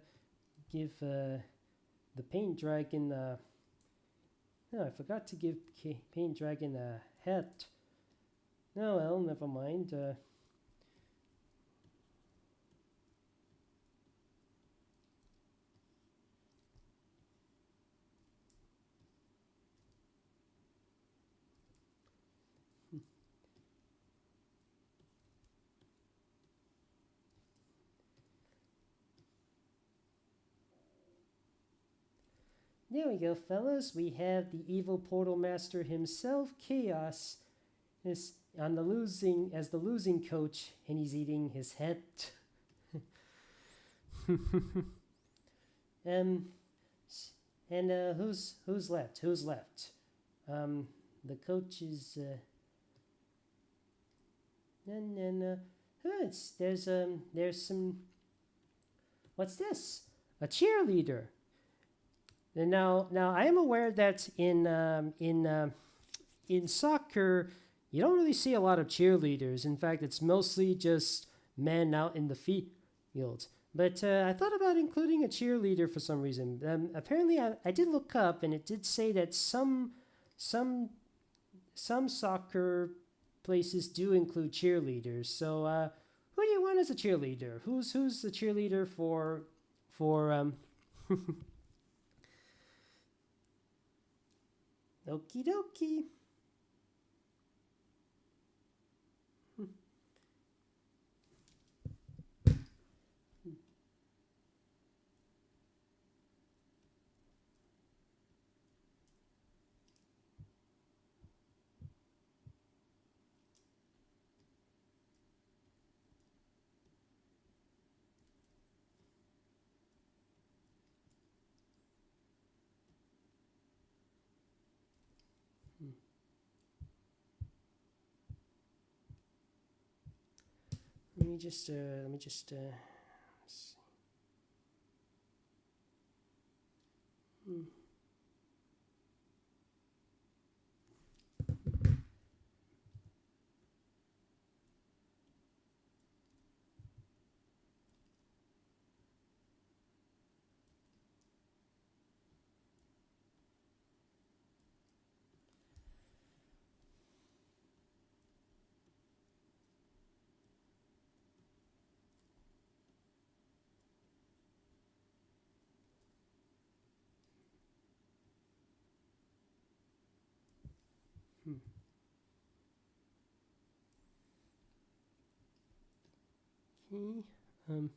give the paint dragon Oh, I forgot to give Paint Dragon a hat. Oh well, never mind. There we go, fellas. We have the evil portal master himself, Chaos, is on the losing coach, and he's eating his head. And who's left? Who's left? The coach is no. Oh, there's some. What's this? A cheerleader. And now I am aware that in soccer you don't really see a lot of cheerleaders. In fact, it's mostly just men out in the field. But I thought about including a cheerleader for some reason. Apparently, I did look up, and it did say that some soccer places do include cheerleaders. So who do you want as a cheerleader? Who's the cheerleader for Okie dokie. Let me just see. Okay.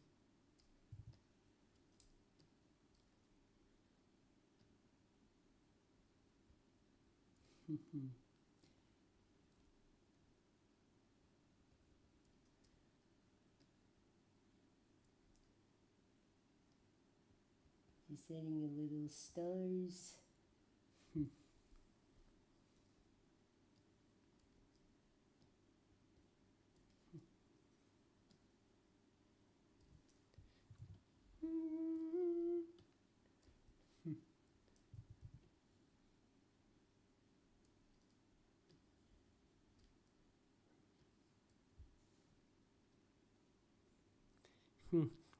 He's setting a little stars.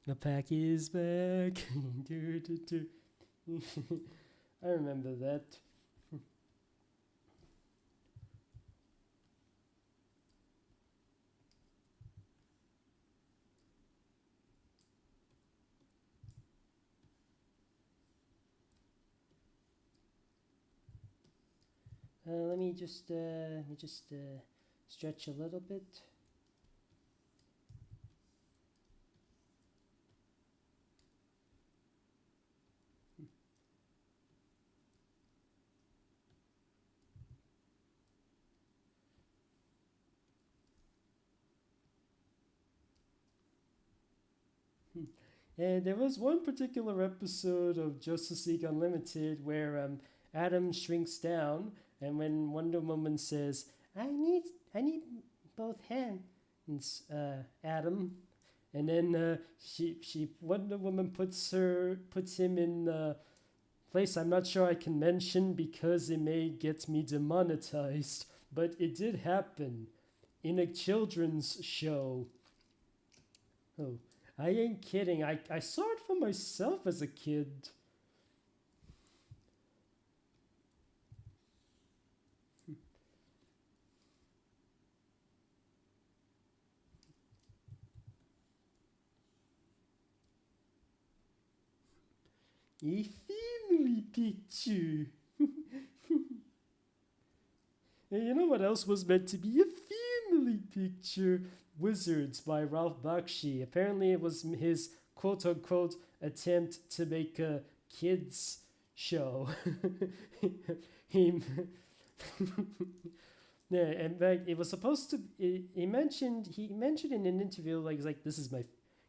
The pack is back. I remember that. Let me just stretch a little bit. And there was one particular episode of Justice League Unlimited where Adam shrinks down, and when Wonder Woman says, "I need both hands, Adam," and then she Wonder Woman puts him in a place I'm not sure I can mention because it may get me demonetized, but it did happen in a children's show. Oh. I ain't kidding. I saw it for myself as a kid. A family picture. And you know what else was meant to be a family picture? Wizards by Ralph Bakshi. Apparently, it was his quote unquote attempt to make a kids show. he, yeah, in fact, it was supposed to. He mentioned in an interview like this is my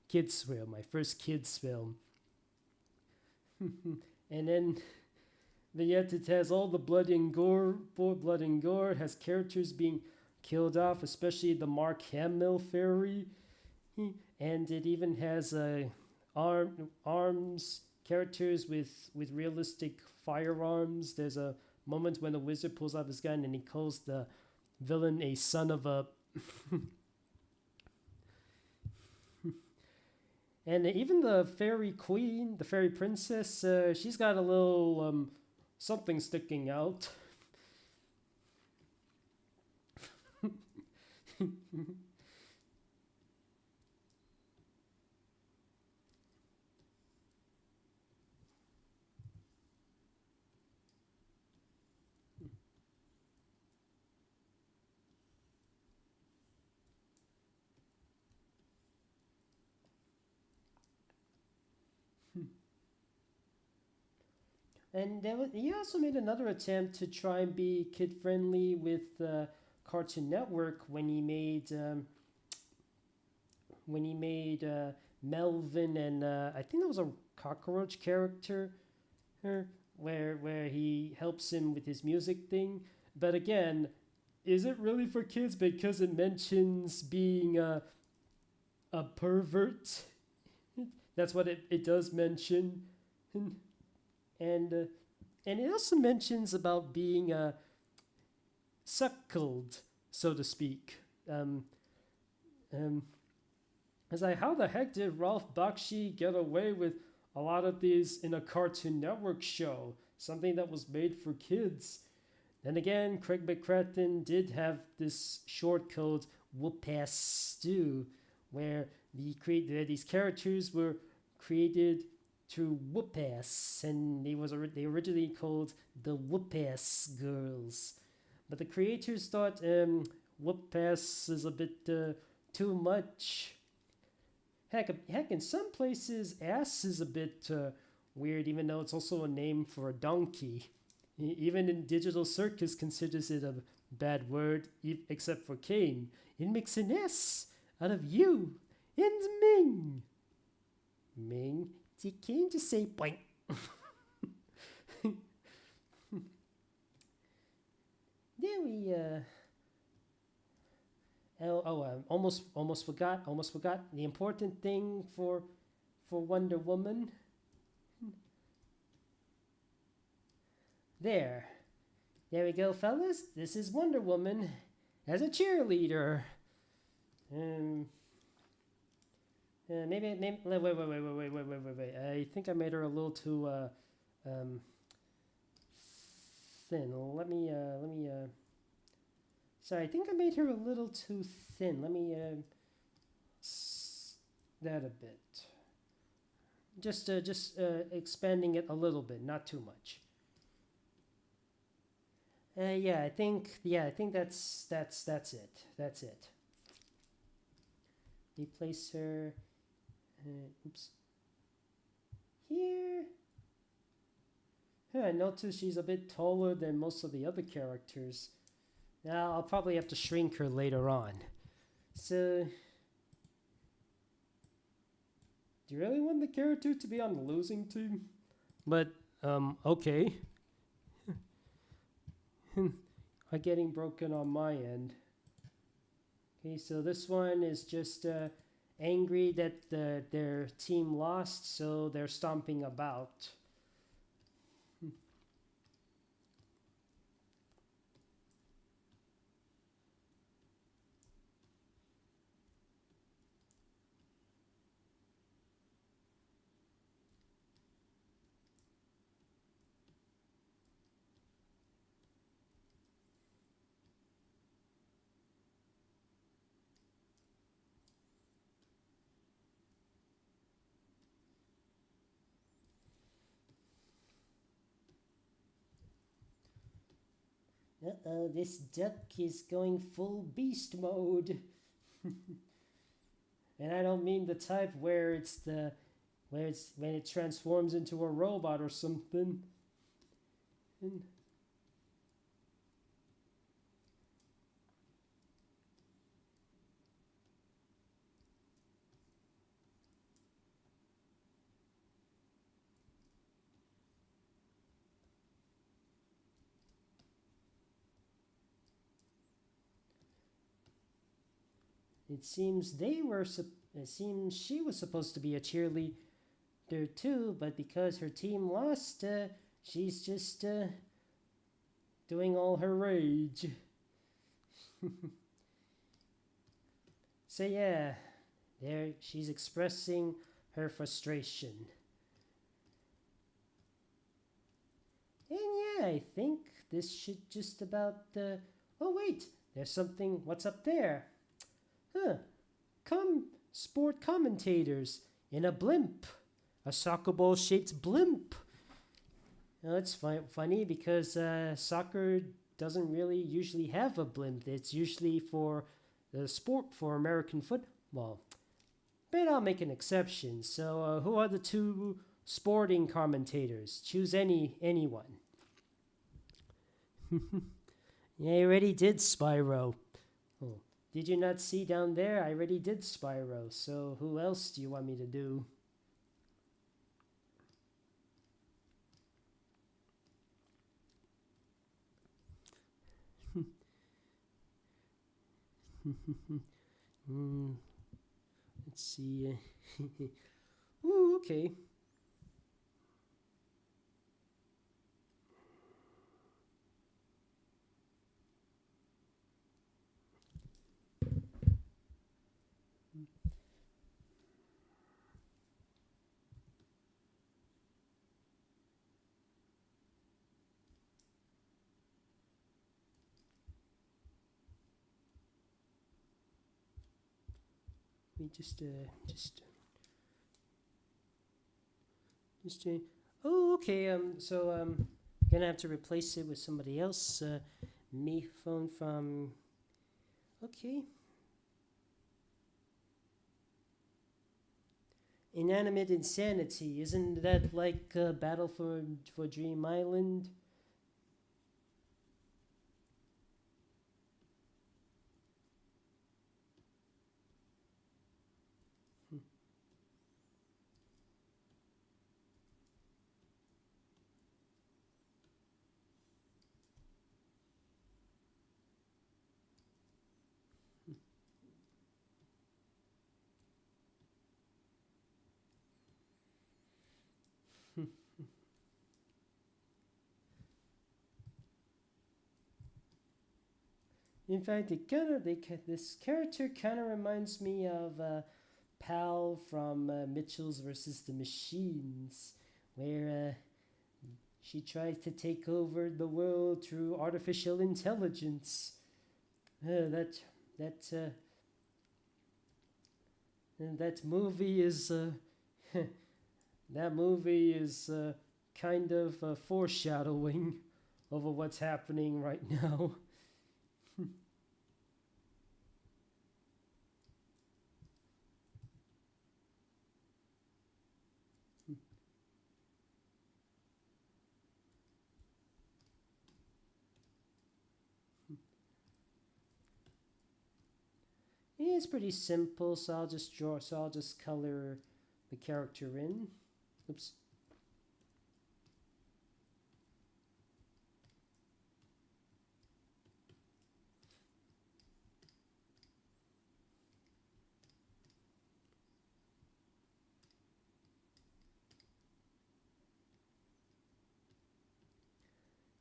kids film, my first kids film, and then but yet it has all the blood and gore, blood and gore. It has characters being killed off, especially the Mark Hamill fairy, and it even has arms characters with realistic firearms. There's a moment when the wizard pulls out his gun and he calls the villain a son of a. And even the fairy queen, the fairy princess, she's got a little something sticking out. And he also made another attempt to try and be kid friendly with Cartoon Network when he made Melvin and I think that was a cockroach character, where he helps him with his music thing. But again, is it really for kids because it mentions being a pervert? That's what it does mention. And it also mentions about being suckled, so to speak. It's like, how the heck did Ralph Bakshi get away with a lot of these in a Cartoon Network show? Something that was made for kids. Then again, Craig McCracken did have this short called Whoop-Ass Stew, where these characters were created to whoop-ass, and they originally called the Whoop-Ass Girls. But the creators thought whoop-ass is a bit too much. Heck, in some places, ass is a bit weird, even though it's also a name for a donkey. Even in Digital Circus considers it a bad word, except for Kane. It makes an S out of you and Ming. Ming? Did Kane just say boink? There we almost forgot the important thing for Wonder Woman. There we go, fellas. This is Wonder Woman as a cheerleader. Maybe wait. I think I made her a little too thin. Let me sorry, I think I made her a little too thin. Let me that a bit. Just expanding it a little bit, not too much. I think that's it. That's it. Replace her. Oops. Here. I noticed she's a bit taller than most of the other characters. Now I'll probably have to shrink her later on. So, do you really want the character to be on the losing team? But okay. I'm getting broken on my end. Okay, so this one is just angry that their team lost, so they're stomping about. Uh-oh, this duck is going full beast mode. And I don't mean the type where it's when it transforms into a robot or something. And it seems she was supposed to be a cheerleader too, but because her team lost, she's just doing all her rage. So yeah, there she's expressing her frustration. And yeah, I think this should just about. Oh wait, there's something. What's up there? Huh? Sport commentators in a blimp, a soccer ball shaped blimp. Now, it's funny because soccer doesn't really usually have a blimp. It's usually for the sport for American football. But I'll make an exception. So, who are the two sporting commentators? Choose anyone. Yeah, I already did Spyro. Oh, did you not see down there? I already did Spyro. So, who else do you want me to do? Let's see. Ooh, okay. We just oh, okay. Gonna have to replace it with somebody else. Me phone from. Okay. Inanimate Insanity. Isn't that like Battle for Dream Island? In fact, this character kind of reminds me of Pal from Mitchell's versus the Machines, where she tries to take over the world through artificial intelligence. That that movie is that movie is kind of foreshadowing over what's happening right now. It's pretty simple, so I'll just color the character in. Oops.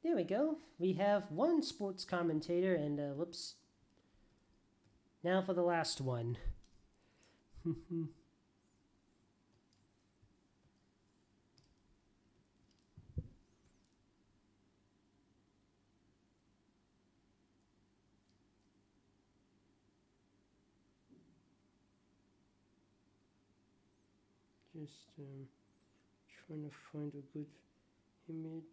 There we go. We have one sports commentator and whoops. Now for the last one. Just trying to find a good image.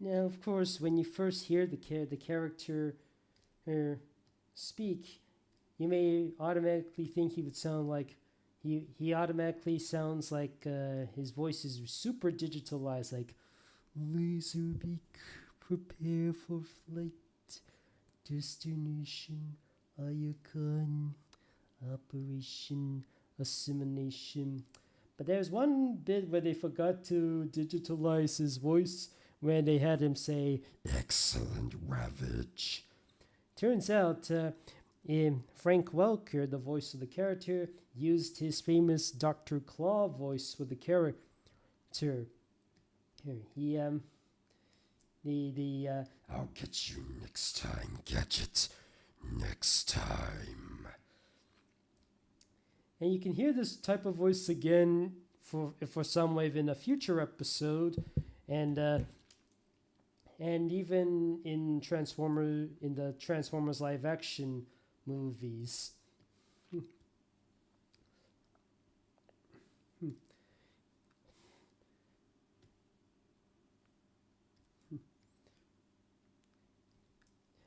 Now, of course, when you first hear the character speak, you may automatically think he would sound like he automatically sounds like his voice is super digitalized, like Laserbeak, prepare for flight, destination, Ayakon, operation, assimilation. But there's one bit where they forgot to digitalize his voice when they had him say, "Excellent Ravage." Turns out Frank Welker, the voice of the character, used his famous Dr. Claw voice for the character. Here, I'll get you next time, Gadget. Next time. And you can hear this type of voice again for Soundwave in a future episode, and even in the Transformers live action movies.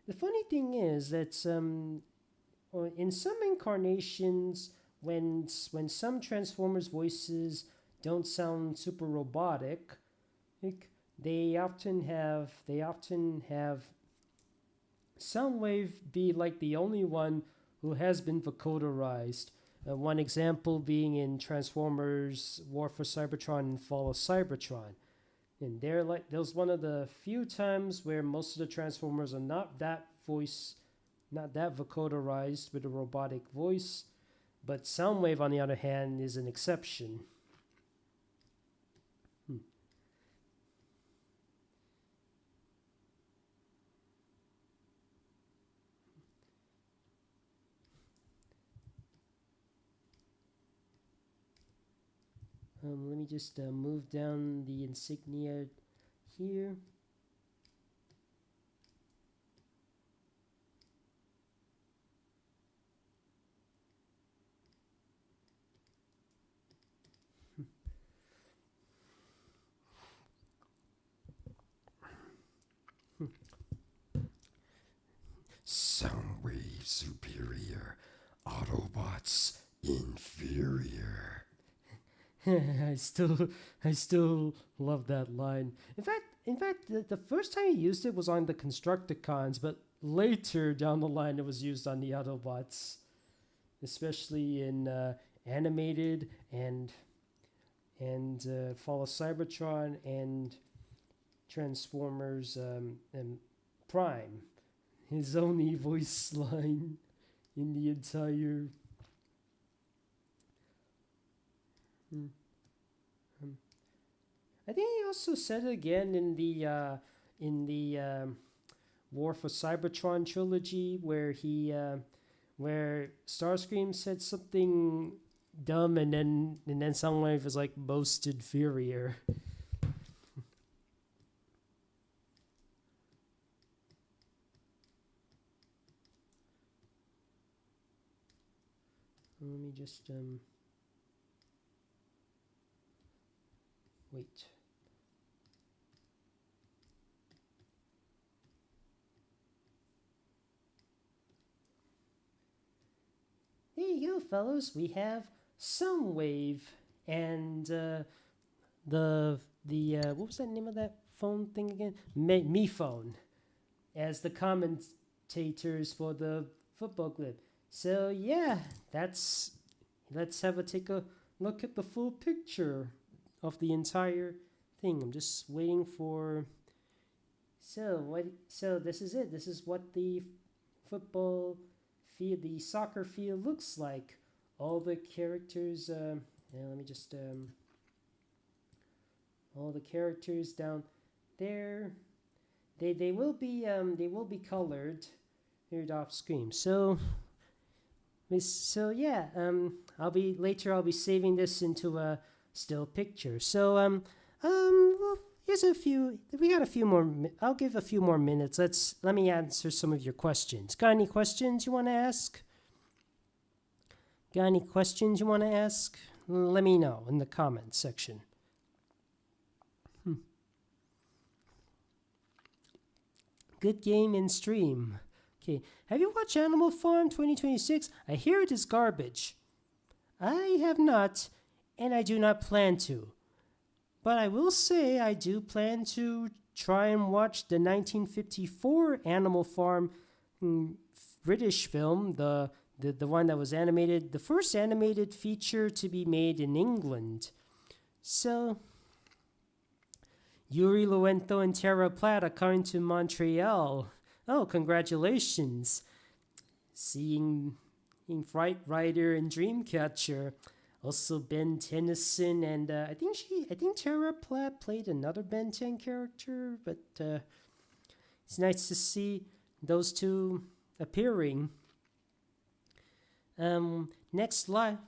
The funny thing is that in some incarnations, when some Transformers voices don't sound super robotic, like they often have Soundwave be like the only one who has been vocoderized. One example being in Transformers War for Cybertron and Fall of Cybertron. And there was one of the few times where most of the Transformers are not that vocoderized with a robotic voice, but Soundwave, on the other hand, is an exception. Let me just move down the insignia here. Soundwave superior, Autobots inferior. I still love that line. In fact, the first time he used it was on the Constructicons, but later down the line it was used on the Autobots, especially in animated and Fall of Cybertron and Transformers and Prime. His only voice line in the entire. I think he also said it again in the War for Cybertron trilogy, where where Starscream said something dumb, and then Soundwave was like most inferior. Let me just wait. There you go, fellas. We have Soundwave and the what was that name of that phone thing again? Me Phone as the commentators for the football clip. So yeah, let's take a look at the full picture of the entire thing. I'm just waiting for. So this is it. This is what the football field, the soccer field looks like. All the characters. Let me just. All the characters down there. They will be colored here off screen. So yeah. I'll be saving this into a still picture. So well, here's a few. We got a few more. I'll give a few more minutes. Let me answer some of your questions. Got any questions you want to ask? Got any questions you want to ask? Let me know in the comments section. Good game and stream. Okay, have you watched Animal Farm 2026? I hear it is garbage. I have not, and I do not plan to. But I will say I do plan to try and watch the 1954 Animal Farm British film, the one that was animated, the first animated feature to be made in England. So, Yuri Luento and Terra Plata coming to Montreal. Oh, congratulations. Seeing Fright Rider and Dreamcatcher. Also Ben Tennyson, and I think Terra Platt played another Ben 10 character, but it's nice to see those two appearing. Next live.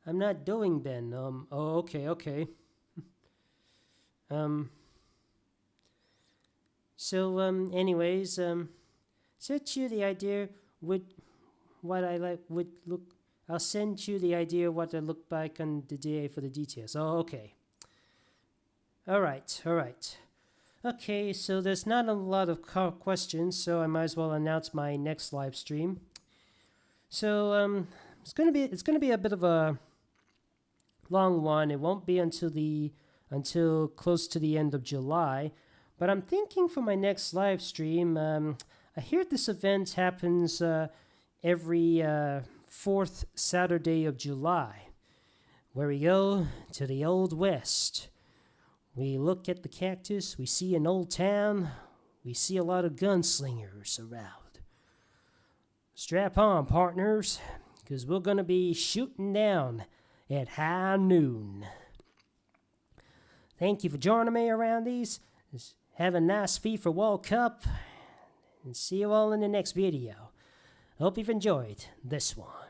I'm not doing Ben. Okay. Anyways, set you the idea with what I like would look. I'll send you the idea of what I look like on the day for the details. Oh, okay. All right. Okay, so there's not a lot of questions, so I might as well announce my next live stream. So it's gonna be a bit of a long one. It won't be until close to the end of July, but I'm thinking for my next live stream. I hear this event happens every fourth Saturday of July, where we go to the Old West. We look at the cactus, we see an old town, we see a lot of gunslingers around. Strap on, partners, because we're going to be shooting down at high noon. Thank you for joining me around these. Have a nice FIFA World Cup, and see you all in the next video. Hope you've enjoyed this one.